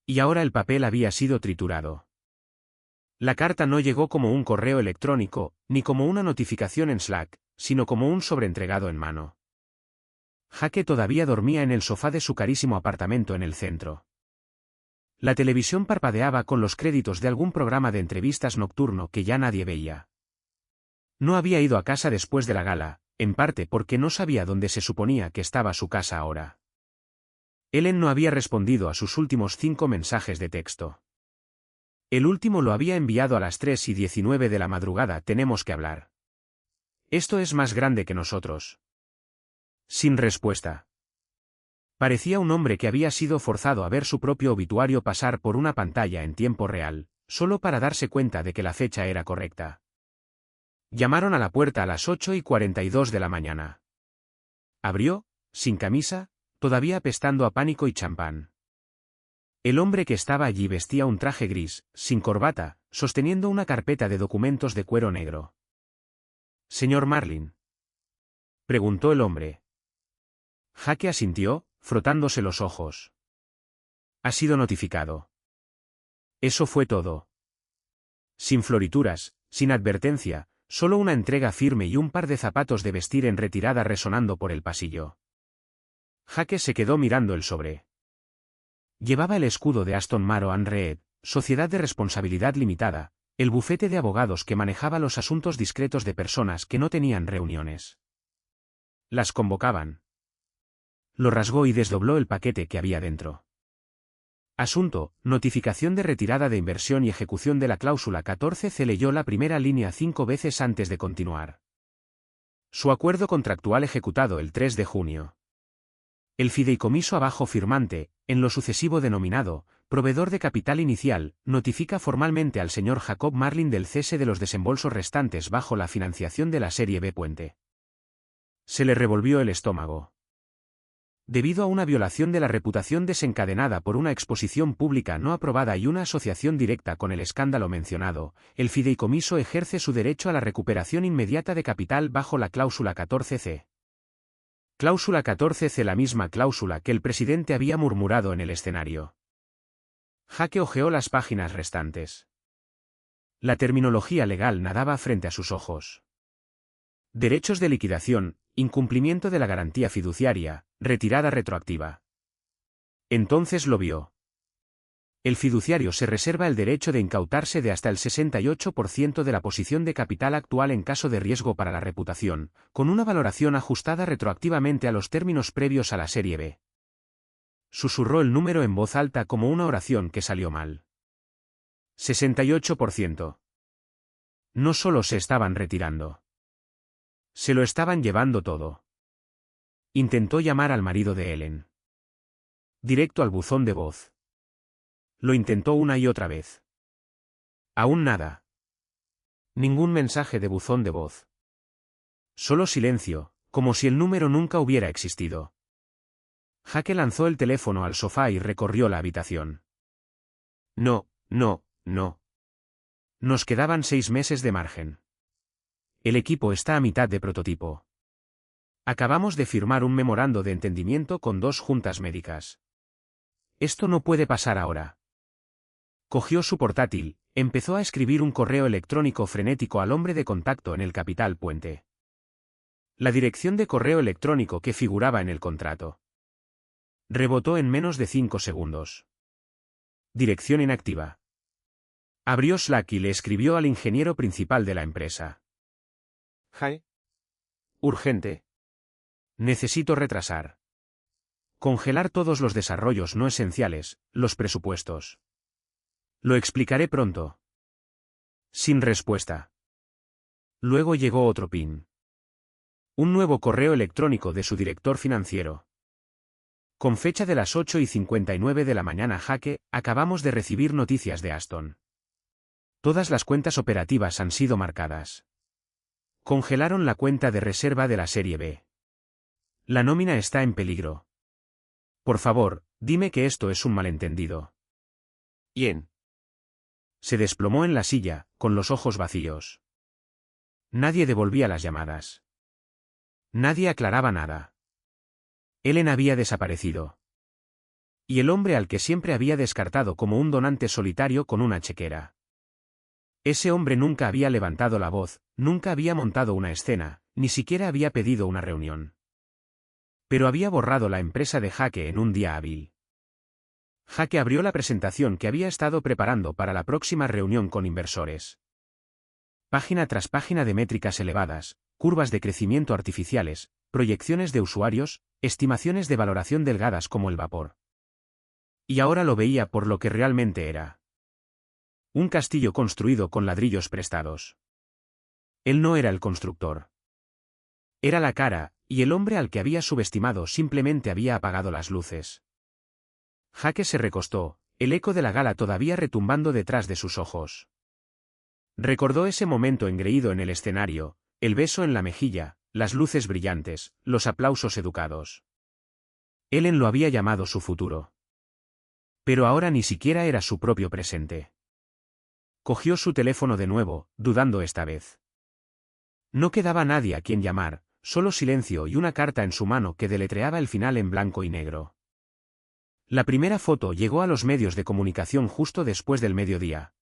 Y ahora el papel había sido triturado. La carta no llegó como un correo electrónico, ni como una notificación en Slack, sino como un sobreentregado en mano. Jake todavía dormía en el sofá de su carísimo apartamento en el centro. La televisión parpadeaba con los créditos de algún programa de entrevistas nocturno que ya nadie veía. No había ido a casa después de la gala, en parte porque no sabía dónde se suponía que estaba su casa ahora. Ellen no había respondido a sus últimos 5 mensajes de texto. El último lo había enviado a las 3:19 de la madrugada. Tenemos que hablar. Esto es más grande que nosotros. Sin respuesta. Parecía un hombre que había sido forzado a ver su propio obituario pasar por una pantalla en tiempo real, solo para darse cuenta de que la fecha era correcta. Llamaron a la puerta a las 8:42 de la mañana. Abrió, sin camisa, todavía apestando a pánico y champán. El hombre que estaba allí vestía un traje gris, sin corbata, sosteniendo una carpeta de documentos de cuero negro. «¿Señor Marlin?», preguntó el hombre. Jake asintió, frotándose los ojos. «Ha sido notificado». Eso fue todo. Sin florituras, sin advertencia, solo una entrega firme y un par de zapatos de vestir en retirada resonando por el pasillo. Jake se quedó mirando el sobre. Llevaba el escudo de Aston Maro and Reed, Sociedad de Responsabilidad Limitada, el bufete de abogados que manejaba los asuntos discretos de personas que no tenían reuniones. Las convocaban. Lo rasgó y desdobló el paquete que había dentro. Asunto: notificación de retirada de inversión y ejecución de la cláusula 14C. Leyó la primera línea 5 veces antes de continuar. Su acuerdo contractual ejecutado el 3 de junio. El fideicomiso abajo firmante, en lo sucesivo denominado, proveedor de capital inicial, notifica formalmente al señor Jacob Marlin del cese de los desembolsos restantes bajo la financiación de la serie B Puente. Se le revolvió el estómago. Debido a una violación de la reputación desencadenada por una exposición pública no aprobada y una asociación directa con el escándalo mencionado, el fideicomiso ejerce su derecho a la recuperación inmediata de capital bajo la cláusula 14C. Cláusula 14C, la misma cláusula que el presidente había murmurado en el escenario. Jake hojeó las páginas restantes. La terminología legal nadaba frente a sus ojos. Derechos de liquidación, incumplimiento de la garantía fiduciaria, retirada retroactiva. Entonces lo vio. El fiduciario se reserva el derecho de incautarse de hasta el 68% de la posición de capital actual en caso de riesgo para la reputación, con una valoración ajustada retroactivamente a los términos previos a la Serie B. Susurró el número en voz alta como una oración que salió mal. 68%. No solo se estaban retirando. Se lo estaban llevando todo. Intentó llamar al marido de Ellen. Directo al buzón de voz. Lo intentó una y otra vez. Aún nada. Ningún mensaje de buzón de voz. Solo silencio, como si el número nunca hubiera existido. Jake lanzó el teléfono al sofá y recorrió la habitación. No. Nos quedaban 6 meses de margen. El equipo está a mitad de prototipo. Acabamos de firmar un memorando de entendimiento con 2 juntas médicas. Esto no puede pasar ahora. Cogió su portátil, empezó a escribir un correo electrónico frenético al hombre de contacto en el Capital Puente. La dirección de correo electrónico que figuraba en el contrato. Rebotó en menos de 5 segundos. Dirección inactiva. Abrió Slack y le escribió al ingeniero principal de la empresa. Hi. Urgente. Necesito retrasar. Congelar todos los desarrollos no esenciales, los presupuestos. Lo explicaré pronto. Sin respuesta. Luego llegó otro pin. Un nuevo correo electrónico de su director financiero. Con fecha de las 8:59 de la mañana. Jake, acabamos de recibir noticias de Aston. Todas las cuentas operativas han sido marcadas. Congelaron la cuenta de reserva de la Serie B. La nómina está en peligro. Por favor, dime que esto es un malentendido. Ian. Se desplomó en la silla, con los ojos vacíos. Nadie devolvía las llamadas. Nadie aclaraba nada. Ellen había desaparecido. Y el hombre al que siempre había descartado como un donante solitario con una chequera. Ese hombre nunca había levantado la voz, nunca había montado una escena, ni siquiera había pedido una reunión. Pero había borrado la empresa de Jake en un día hábil. Jake abrió la presentación que había estado preparando para la próxima reunión con inversores. Página tras página de métricas elevadas, curvas de crecimiento artificiales, proyecciones de usuarios, estimaciones de valoración delgadas como el vapor. Y ahora lo veía por lo que realmente era. Un castillo construido con ladrillos prestados. Él no era el constructor. Era la cara, y el hombre al que había subestimado simplemente había apagado las luces. Jake se recostó, el eco de la gala todavía retumbando detrás de sus ojos. Recordó ese momento engreído en el escenario, el beso en la mejilla, las luces brillantes, los aplausos educados. Ellen lo había llamado su futuro. Pero ahora ni siquiera era su propio presente. Cogió su teléfono de nuevo, dudando esta vez. No quedaba nadie a quien llamar, solo silencio y una carta en su mano que deletreaba el final en blanco y negro. La primera foto llegó a los medios de comunicación justo después del mediodía.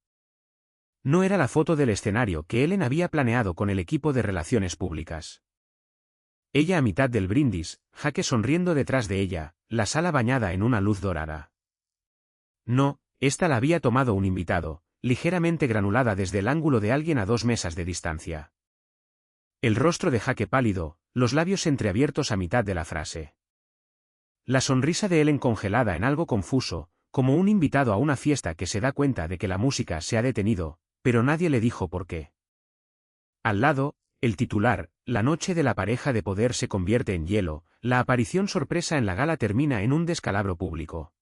No era la foto del escenario que Ellen había planeado con el equipo de relaciones públicas. Ella a mitad del brindis, Jake sonriendo detrás de ella, la sala bañada en una luz dorada. No, esta la había tomado un invitado, ligeramente granulada desde el ángulo de alguien a 2 mesas de distancia. El rostro de Jake pálido, los labios entreabiertos a mitad de la frase. La sonrisa de Ellen congelada en algo confuso, como un invitado a una fiesta que se da cuenta de que la música se ha detenido, pero nadie le dijo por qué. Al lado, el titular, la noche de la pareja de poder se convierte en hielo, la aparición sorpresa en la gala termina en un descalabro público.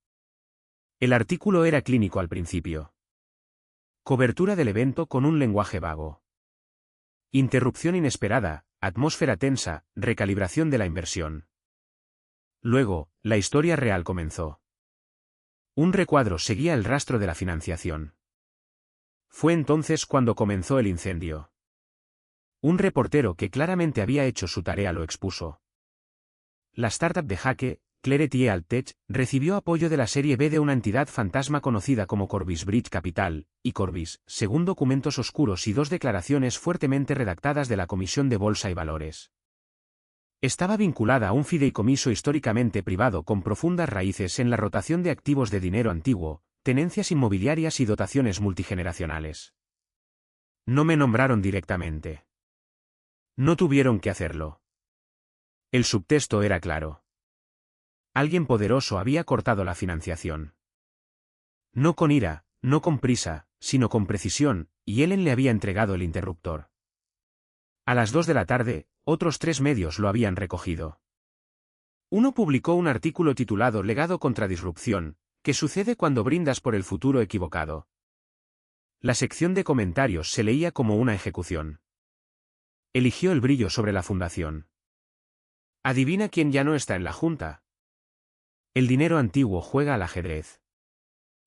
El artículo era clínico al principio. Cobertura del evento con un lenguaje vago. Interrupción inesperada, atmósfera tensa, recalibración de la inversión. Luego, la historia real comenzó. Un recuadro seguía el rastro de la financiación. Fue entonces cuando comenzó el incendio. Un reportero que claramente había hecho su tarea lo expuso. La startup de Hake, Clarity Altech, recibió apoyo de la Serie B de una entidad fantasma conocida como Corbis Bridge Capital, y Corbis, según documentos oscuros y 2 declaraciones fuertemente redactadas de la Comisión de Bolsa y Valores. Estaba vinculada a un fideicomiso históricamente privado con profundas raíces en la rotación de activos de dinero antiguo, tenencias inmobiliarias y dotaciones multigeneracionales. No me nombraron directamente. No tuvieron que hacerlo. El subtexto era claro. Alguien poderoso había cortado la financiación. No con ira, no con prisa, sino con precisión, y Ellen le había entregado el interruptor. A las 2 de la tarde, otros 3 medios lo habían recogido. Uno publicó un artículo titulado Legado contra disrupción, ¿qué sucede cuando brindas por el futuro equivocado? La sección de comentarios se leía como una ejecución. Eligió el brillo sobre la fundación. Adivina quién ya no está en la junta. El dinero antiguo juega al ajedrez.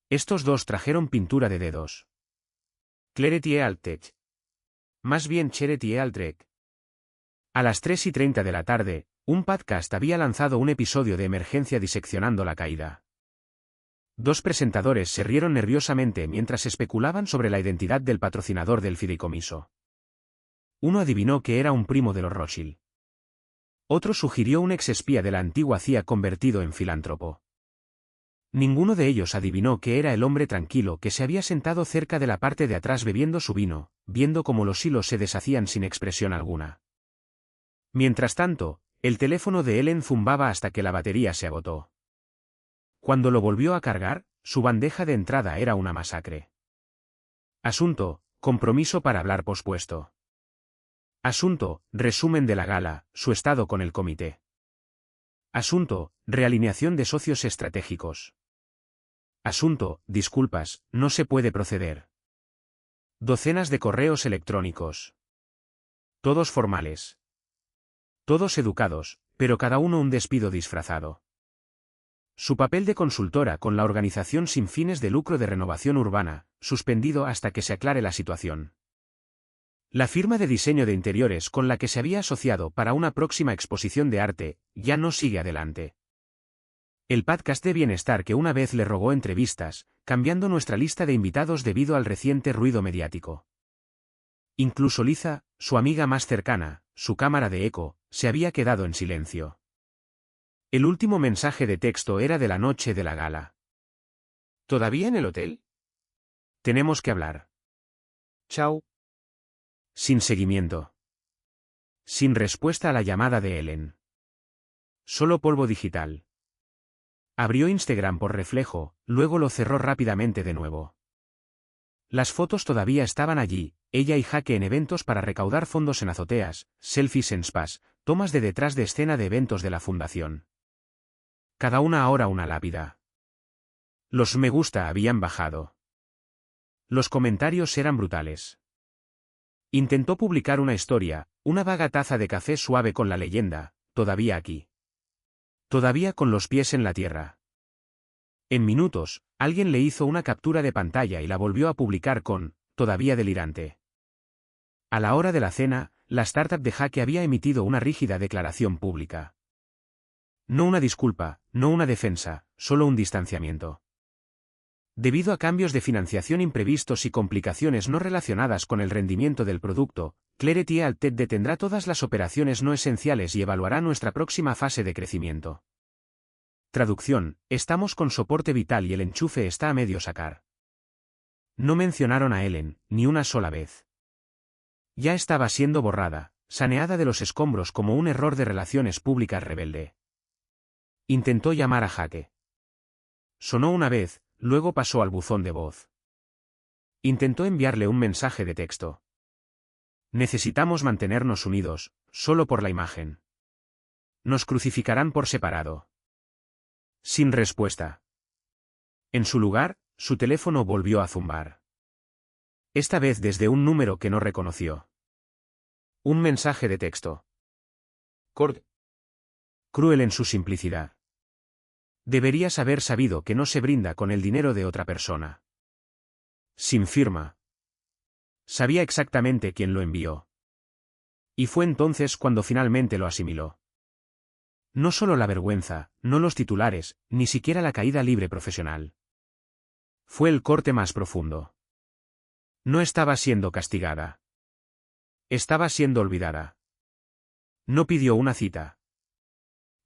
Estos 2 trajeron pintura de dedos. Clarity Altech. Más bien Charity Altec. A las 3:30 de la tarde, un podcast había lanzado un episodio de emergencia diseccionando la caída. 2 presentadores se rieron nerviosamente mientras especulaban sobre la identidad del patrocinador del fideicomiso. Uno adivinó que era un primo de los Rothschild. Otro sugirió un exespía de la antigua CIA convertido en filántropo. Ninguno de ellos adivinó que era el hombre tranquilo que se había sentado cerca de la parte de atrás bebiendo su vino, viendo cómo los hilos se deshacían sin expresión alguna. Mientras tanto, el teléfono de Ellen zumbaba hasta que la batería se agotó. Cuando lo volvió a cargar, su bandeja de entrada era una masacre. Asunto, compromiso para hablar pospuesto. Asunto, resumen de la gala, su estado con el comité. Asunto, realineación de socios estratégicos. Asunto, disculpas, no se puede proceder. Docenas de correos electrónicos. Todos formales. Todos educados, pero cada uno un despido disfrazado. Su papel de consultora con la organización sin fines de lucro de renovación urbana, suspendido hasta que se aclare la situación. La firma de diseño de interiores con la que se había asociado para una próxima exposición de arte, ya no sigue adelante. El podcast de bienestar que una vez le rogó entrevistas, cambiando nuestra lista de invitados debido al reciente ruido mediático. Incluso Liza, su amiga más cercana, su cámara de eco, se había quedado en silencio. El último mensaje de texto era de la noche de la gala. ¿Todavía en el hotel? Tenemos que hablar. Chao. Sin seguimiento. Sin respuesta a la llamada de Ellen. Solo polvo digital. Abrió Instagram por reflejo, luego lo cerró rápidamente de nuevo. Las fotos todavía estaban allí, ella y Hake en eventos para recaudar fondos en azoteas, selfies en spas, tomas de detrás de escena de eventos de la fundación. Cada una ahora una lápida. Los me gusta habían bajado. Los comentarios eran brutales. Intentó publicar una historia, una vaga taza de café suave con la leyenda, todavía aquí. Todavía con los pies en la tierra. En minutos, alguien le hizo una captura de pantalla y la volvió a publicar con, todavía delirante. A la hora de la cena, la startup de Hake había emitido una rígida declaración pública. No una disculpa, no una defensa, solo un distanciamiento. Debido a cambios de financiación imprevistos y complicaciones no relacionadas con el rendimiento del producto, Clarity Altech detendrá todas las operaciones no esenciales y evaluará nuestra próxima fase de crecimiento. Traducción, estamos con soporte vital y el enchufe está a medio sacar. No mencionaron a Ellen, ni una sola vez. Ya estaba siendo borrada, saneada de los escombros como un error de relaciones públicas rebelde. Intentó llamar a Hake. Sonó una vez, luego pasó al buzón de voz. Intentó enviarle un mensaje de texto. Necesitamos mantenernos unidos, solo por la imagen. Nos crucificarán por separado. Sin respuesta. En su lugar, su teléfono volvió a zumbar. Esta vez desde un número que no reconoció. Un mensaje de texto. Cruel en su simplicidad. Deberías haber sabido que no se brinda con el dinero de otra persona. Sin firma. Sabía exactamente quién lo envió. Y fue entonces cuando finalmente lo asimiló. No solo la vergüenza, no los titulares, ni siquiera la caída libre profesional. Fue el corte más profundo. No estaba siendo castigada. Estaba siendo olvidada. No pidió una cita.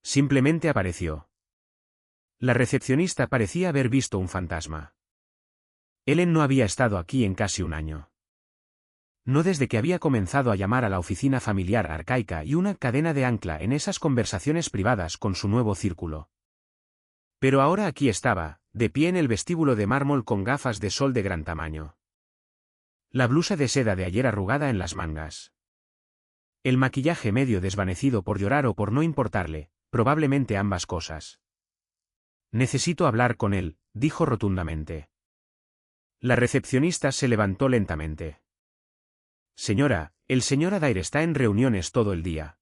Simplemente apareció. La recepcionista parecía haber visto un fantasma. Ellen no había estado aquí en casi un año. No desde que había comenzado a llamar a la oficina familiar arcaica y una cadena de ancla en esas conversaciones privadas con su nuevo círculo. Pero ahora aquí estaba, de pie en el vestíbulo de mármol con gafas de sol de gran tamaño. La blusa de seda de ayer arrugada en las mangas. El maquillaje medio desvanecido por llorar o por no importarle, probablemente ambas cosas. Necesito hablar con él, dijo rotundamente. La recepcionista se levantó lentamente. Señora, el señor Adair está en reuniones todo el día.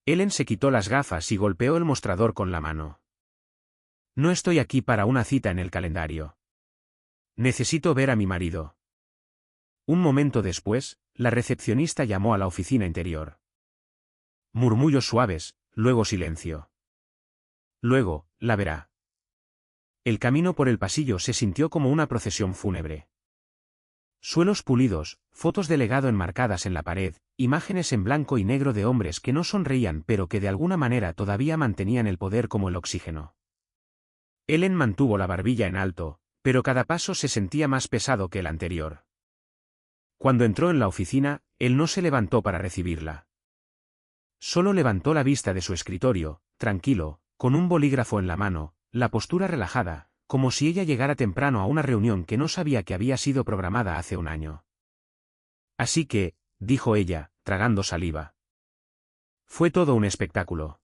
Ellen se quitó las gafas y golpeó el mostrador con la mano. No estoy aquí para una cita en el calendario. Necesito ver a mi marido. Un momento después, la recepcionista llamó a la oficina interior. Murmullos suaves, luego silencio. Luego, la verá. El camino por el pasillo se sintió como una procesión fúnebre. Suelos pulidos, fotos de legado enmarcadas en la pared, imágenes en blanco y negro de hombres que no sonreían pero que de alguna manera todavía mantenían el poder como el oxígeno. Ellen mantuvo la barbilla en alto, pero cada paso se sentía más pesado que el anterior. Cuando entró en la oficina, él no se levantó para recibirla. Solo levantó la vista de su escritorio, tranquilo, con un bolígrafo en la mano, la postura relajada, como si ella llegara temprano a una reunión que no sabía que había sido programada hace un año. Así que, dijo ella, tragando saliva. Fue todo un espectáculo.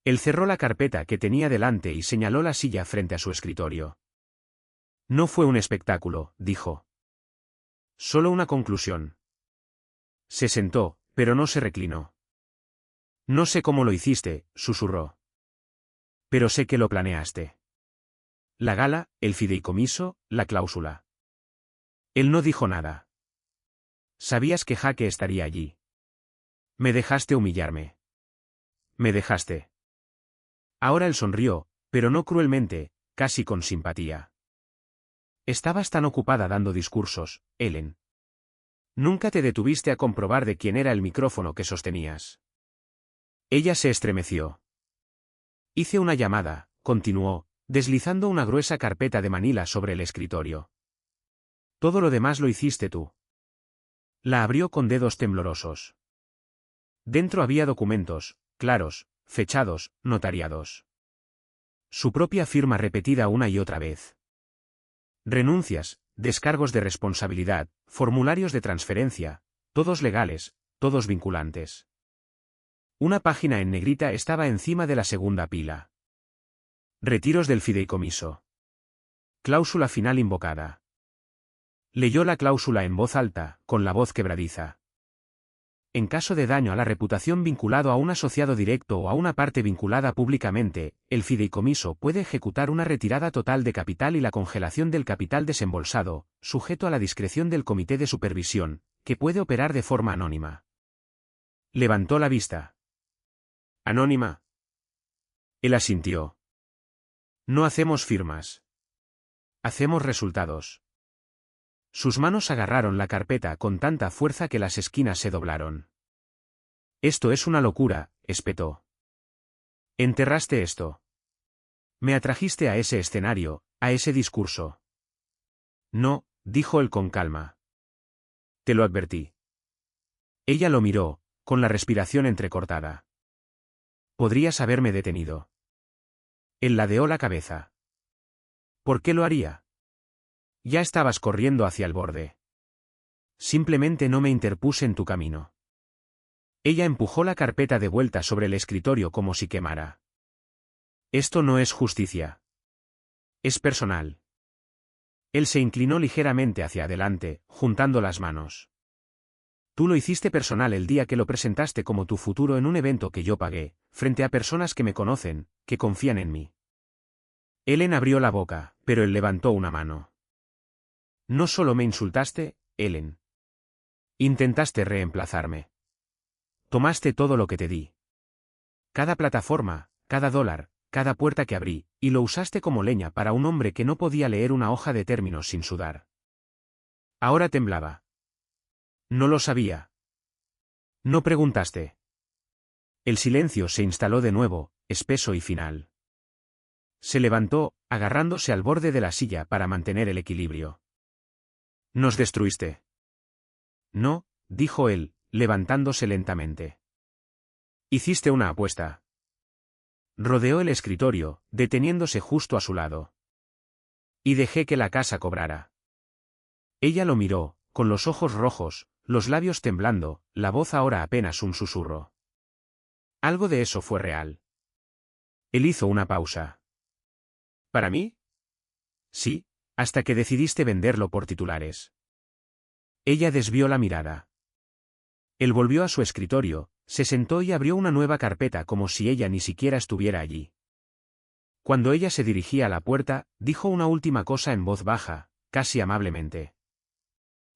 Él cerró la carpeta que tenía delante y señaló la silla frente a su escritorio. No fue un espectáculo, dijo. Solo una conclusión. Se sentó, pero no se reclinó. No sé cómo lo hiciste, susurró. Pero sé que lo planeaste. La gala, el fideicomiso, la cláusula. Él no dijo nada. Sabías que Jaque estaría allí. Me dejaste humillarme. Me dejaste. Ahora él sonrió, pero no cruelmente, casi con simpatía. Estabas tan ocupada dando discursos, Ellen. Nunca te detuviste a comprobar de quién era el micrófono que sostenías. Ella se estremeció. Hice una llamada, continuó, deslizando una gruesa carpeta de manila sobre el escritorio. Todo lo demás lo hiciste tú. La abrió con dedos temblorosos. Dentro había documentos, claros, fechados, notariados. Su propia firma repetida una y otra vez. Renuncias, descargos de responsabilidad, formularios de transferencia, todos legales, todos vinculantes. Una página en negrita estaba encima de la segunda pila. Retiros del fideicomiso. Cláusula final invocada. Leyó la cláusula en voz alta, con la voz quebradiza. En caso de daño a la reputación vinculado a un asociado directo o a una parte vinculada públicamente, el fideicomiso puede ejecutar una retirada total de capital y la congelación del capital desembolsado, sujeto a la discreción del comité de supervisión, que puede operar de forma anónima. Levantó la vista. ¿Anónima? Él asintió. No hacemos firmas. Hacemos resultados. Sus manos agarraron la carpeta con tanta fuerza que las esquinas se doblaron. Esto es una locura, espetó. Enterraste esto. Me atrajiste a ese escenario, a ese discurso. No, dijo él con calma. Te lo advertí. Ella lo miró, con la respiración entrecortada. Podrías haberme detenido. Él ladeó la cabeza. ¿Por qué lo haría? Ya estabas corriendo hacia el borde. Simplemente no me interpuse en tu camino. Ella empujó la carpeta de vuelta sobre el escritorio como si quemara. Esto no es justicia. Es personal. Él se inclinó ligeramente hacia adelante, juntando las manos. Tú lo hiciste personal el día que lo presentaste como tu futuro en un evento que yo pagué, frente a personas que me conocen, que confían en mí. Ellen abrió la boca, pero él levantó una mano. No solo me insultaste, Ellen. Intentaste reemplazarme. Tomaste todo lo que te di. Cada plataforma, cada dólar, cada puerta que abrí, y lo usaste como leña para un hombre que no podía leer una hoja de términos sin sudar. Ahora temblaba. No lo sabía. No preguntaste. El silencio se instaló de nuevo, espeso y final. Se levantó, agarrándose al borde de la silla para mantener el equilibrio. Nos destruiste. No, dijo él, levantándose lentamente. Hiciste una apuesta. Rodeó el escritorio, deteniéndose justo a su lado. Y dejé que la casa cobrara. Ella lo miró, con los ojos rojos, los labios temblando, la voz ahora apenas un susurro. Algo de eso fue real. Él hizo una pausa. ¿Para mí? Sí, hasta que decidiste venderlo por titulares. Ella desvió la mirada. Él volvió a su escritorio, se sentó y abrió una nueva carpeta como si ella ni siquiera estuviera allí. Cuando ella se dirigía a la puerta, dijo una última cosa en voz baja, casi amablemente.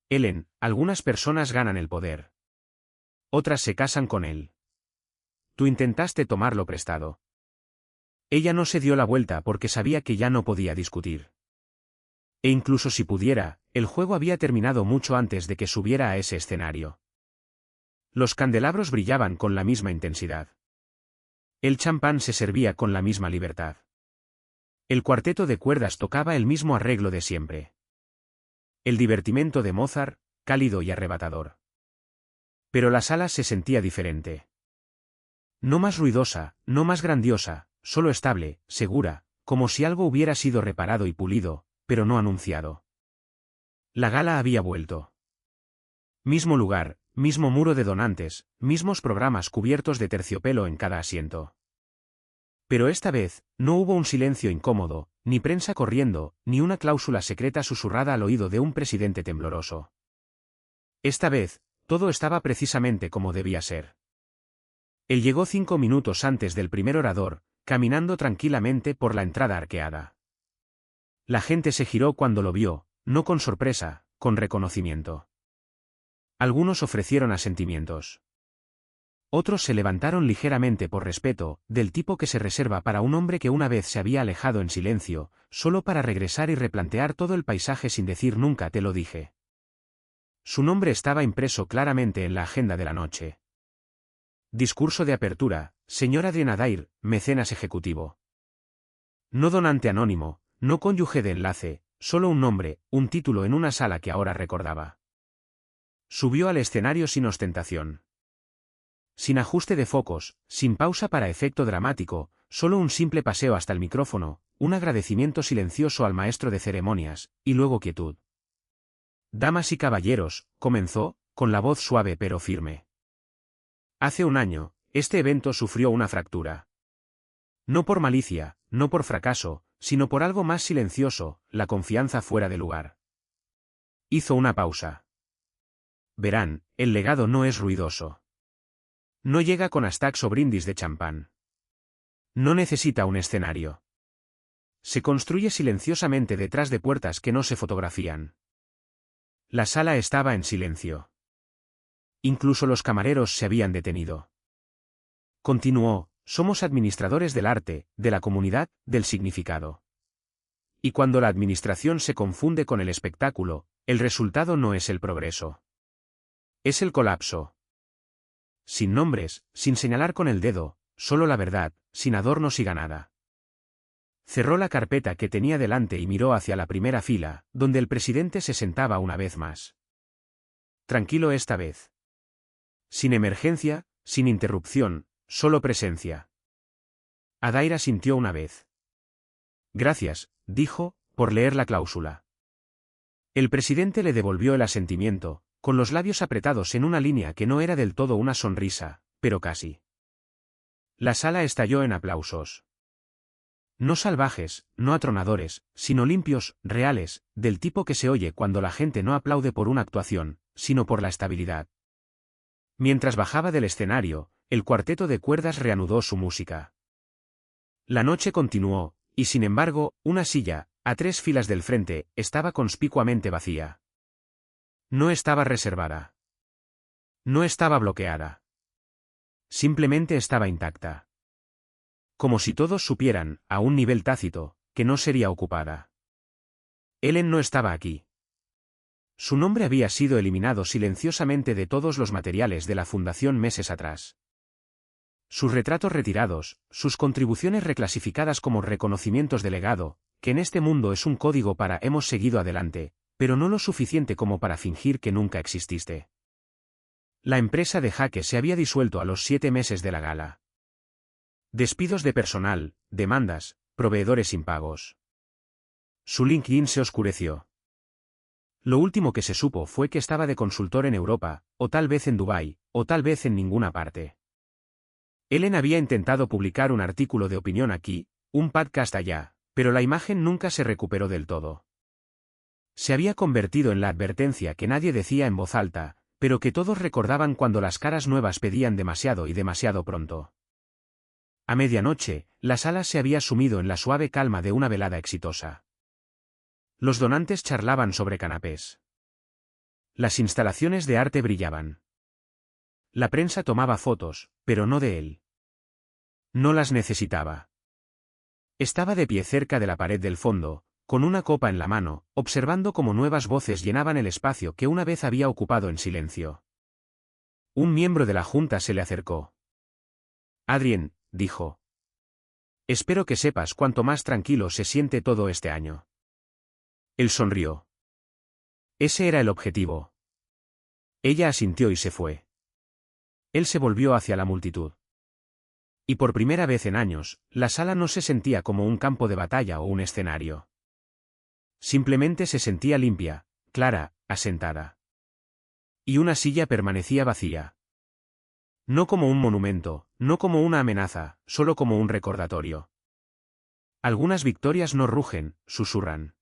Ellen, algunas personas ganan el poder. Otras se casan con él. Tú intentaste tomarlo prestado. Ella no se dio la vuelta porque sabía que ya no podía discutir. E incluso si pudiera, el juego había terminado mucho antes de que subiera a ese escenario. Los candelabros brillaban con la misma intensidad. El champán se servía con la misma libertad. El cuarteto de cuerdas tocaba el mismo arreglo de siempre. El divertimento de Mozart, cálido y arrebatador. Pero la sala se sentía diferente. No más ruidosa, no más grandiosa, solo estable, segura, como si algo hubiera sido reparado y pulido, pero no anunciado. La gala había vuelto. Mismo lugar, mismo muro de donantes, mismos programas cubiertos de terciopelo en cada asiento. Pero esta vez, no hubo un silencio incómodo, ni prensa corriendo, ni una cláusula secreta susurrada al oído de un presidente tembloroso. Esta vez, todo estaba precisamente como debía ser. Él llegó 5 minutos antes del primer orador, caminando tranquilamente por la entrada arqueada. La gente se giró cuando lo vio, no con sorpresa, con reconocimiento. Algunos ofrecieron asentimientos. Otros se levantaron ligeramente por respeto, del tipo que se reserva para un hombre que una vez se había alejado en silencio, solo para regresar y replantear todo el paisaje sin decir nunca te lo dije. Su nombre estaba impreso claramente en la agenda de la noche. Discurso de apertura, señor Adrien Adair, mecenas ejecutivo. No donante anónimo, no cónyuge de enlace, solo un nombre, un título en una sala que ahora recordaba. Subió al escenario sin ostentación. Sin ajuste de focos, sin pausa para efecto dramático, solo un simple paseo hasta el micrófono, un agradecimiento silencioso al maestro de ceremonias, y luego quietud. Damas y caballeros, comenzó, con la voz suave pero firme. Hace un año, este evento sufrió una fractura. No por malicia, no por fracaso, sino por algo más silencioso, la confianza fuera de lugar. Hizo una pausa. Verán, el legado no es ruidoso. No llega con hashtags o brindis de champán. No necesita un escenario. Se construye silenciosamente detrás de puertas que no se fotografían. La sala estaba en silencio. Incluso los camareros se habían detenido. Continuó, somos administradores del arte, de la comunidad, del significado. Y cuando la administración se confunde con el espectáculo, el resultado no es el progreso. Es el colapso. Sin nombres, sin señalar con el dedo, solo la verdad, sin adornos y ganada. Cerró la carpeta que tenía delante y miró hacia la primera fila, donde el presidente se sentaba una vez más. Tranquilo esta vez. Sin emergencia, sin interrupción, solo presencia. Adair asintió una vez. Gracias, dijo, por leer la cláusula. El presidente le devolvió el asentimiento, con los labios apretados en una línea que no era del todo una sonrisa, pero casi. La sala estalló en aplausos. No salvajes, no atronadores, sino limpios, reales, del tipo que se oye cuando la gente no aplaude por una actuación, sino por la estabilidad. Mientras bajaba del escenario, el cuarteto de cuerdas reanudó su música. La noche continuó, Y sin embargo, una silla, a 3 filas del frente, estaba conspicuamente vacía. No estaba reservada. No estaba bloqueada. Simplemente estaba intacta. Como si todos supieran, a un nivel tácito, que no sería ocupada. Ellen no estaba aquí. Su nombre había sido eliminado silenciosamente de todos los materiales de la fundación meses atrás. Sus retratos retirados, sus contribuciones reclasificadas como reconocimientos de legado, que en este mundo es un código para hemos seguido adelante, pero no lo suficiente como para fingir que nunca exististe. La empresa de Jaque se había disuelto a los 7 meses de la gala. Despidos de personal, demandas, proveedores impagos. Su LinkedIn se oscureció. Lo último que se supo fue que estaba de consultor en Europa, o tal vez en Dubái, o tal vez en ninguna parte. Ellen había intentado publicar un artículo de opinión aquí, un podcast allá, pero la imagen nunca se recuperó del todo. Se había convertido en la advertencia que nadie decía en voz alta, pero que todos recordaban cuando las caras nuevas pedían demasiado y demasiado pronto. A medianoche, la sala se había sumido en la suave calma de una velada exitosa. Los donantes charlaban sobre canapés. Las instalaciones de arte brillaban. La prensa tomaba fotos, pero no de él. No las necesitaba. Estaba de pie cerca de la pared del fondo, con una copa en la mano, observando cómo nuevas voces llenaban el espacio que una vez había ocupado en silencio. Un miembro de la junta se le acercó. Adrien, dijo. Espero que sepas cuánto más tranquilo se siente todo este año. Él sonrió. Ese era el objetivo. Ella asintió y se fue. Él se volvió hacia la multitud. Y por primera vez en años, la sala no se sentía como un campo de batalla o un escenario. Simplemente se sentía limpia, clara, asentada. Y una silla permanecía vacía. No como un monumento, no como una amenaza, solo como un recordatorio. Algunas victorias no rugen, susurran.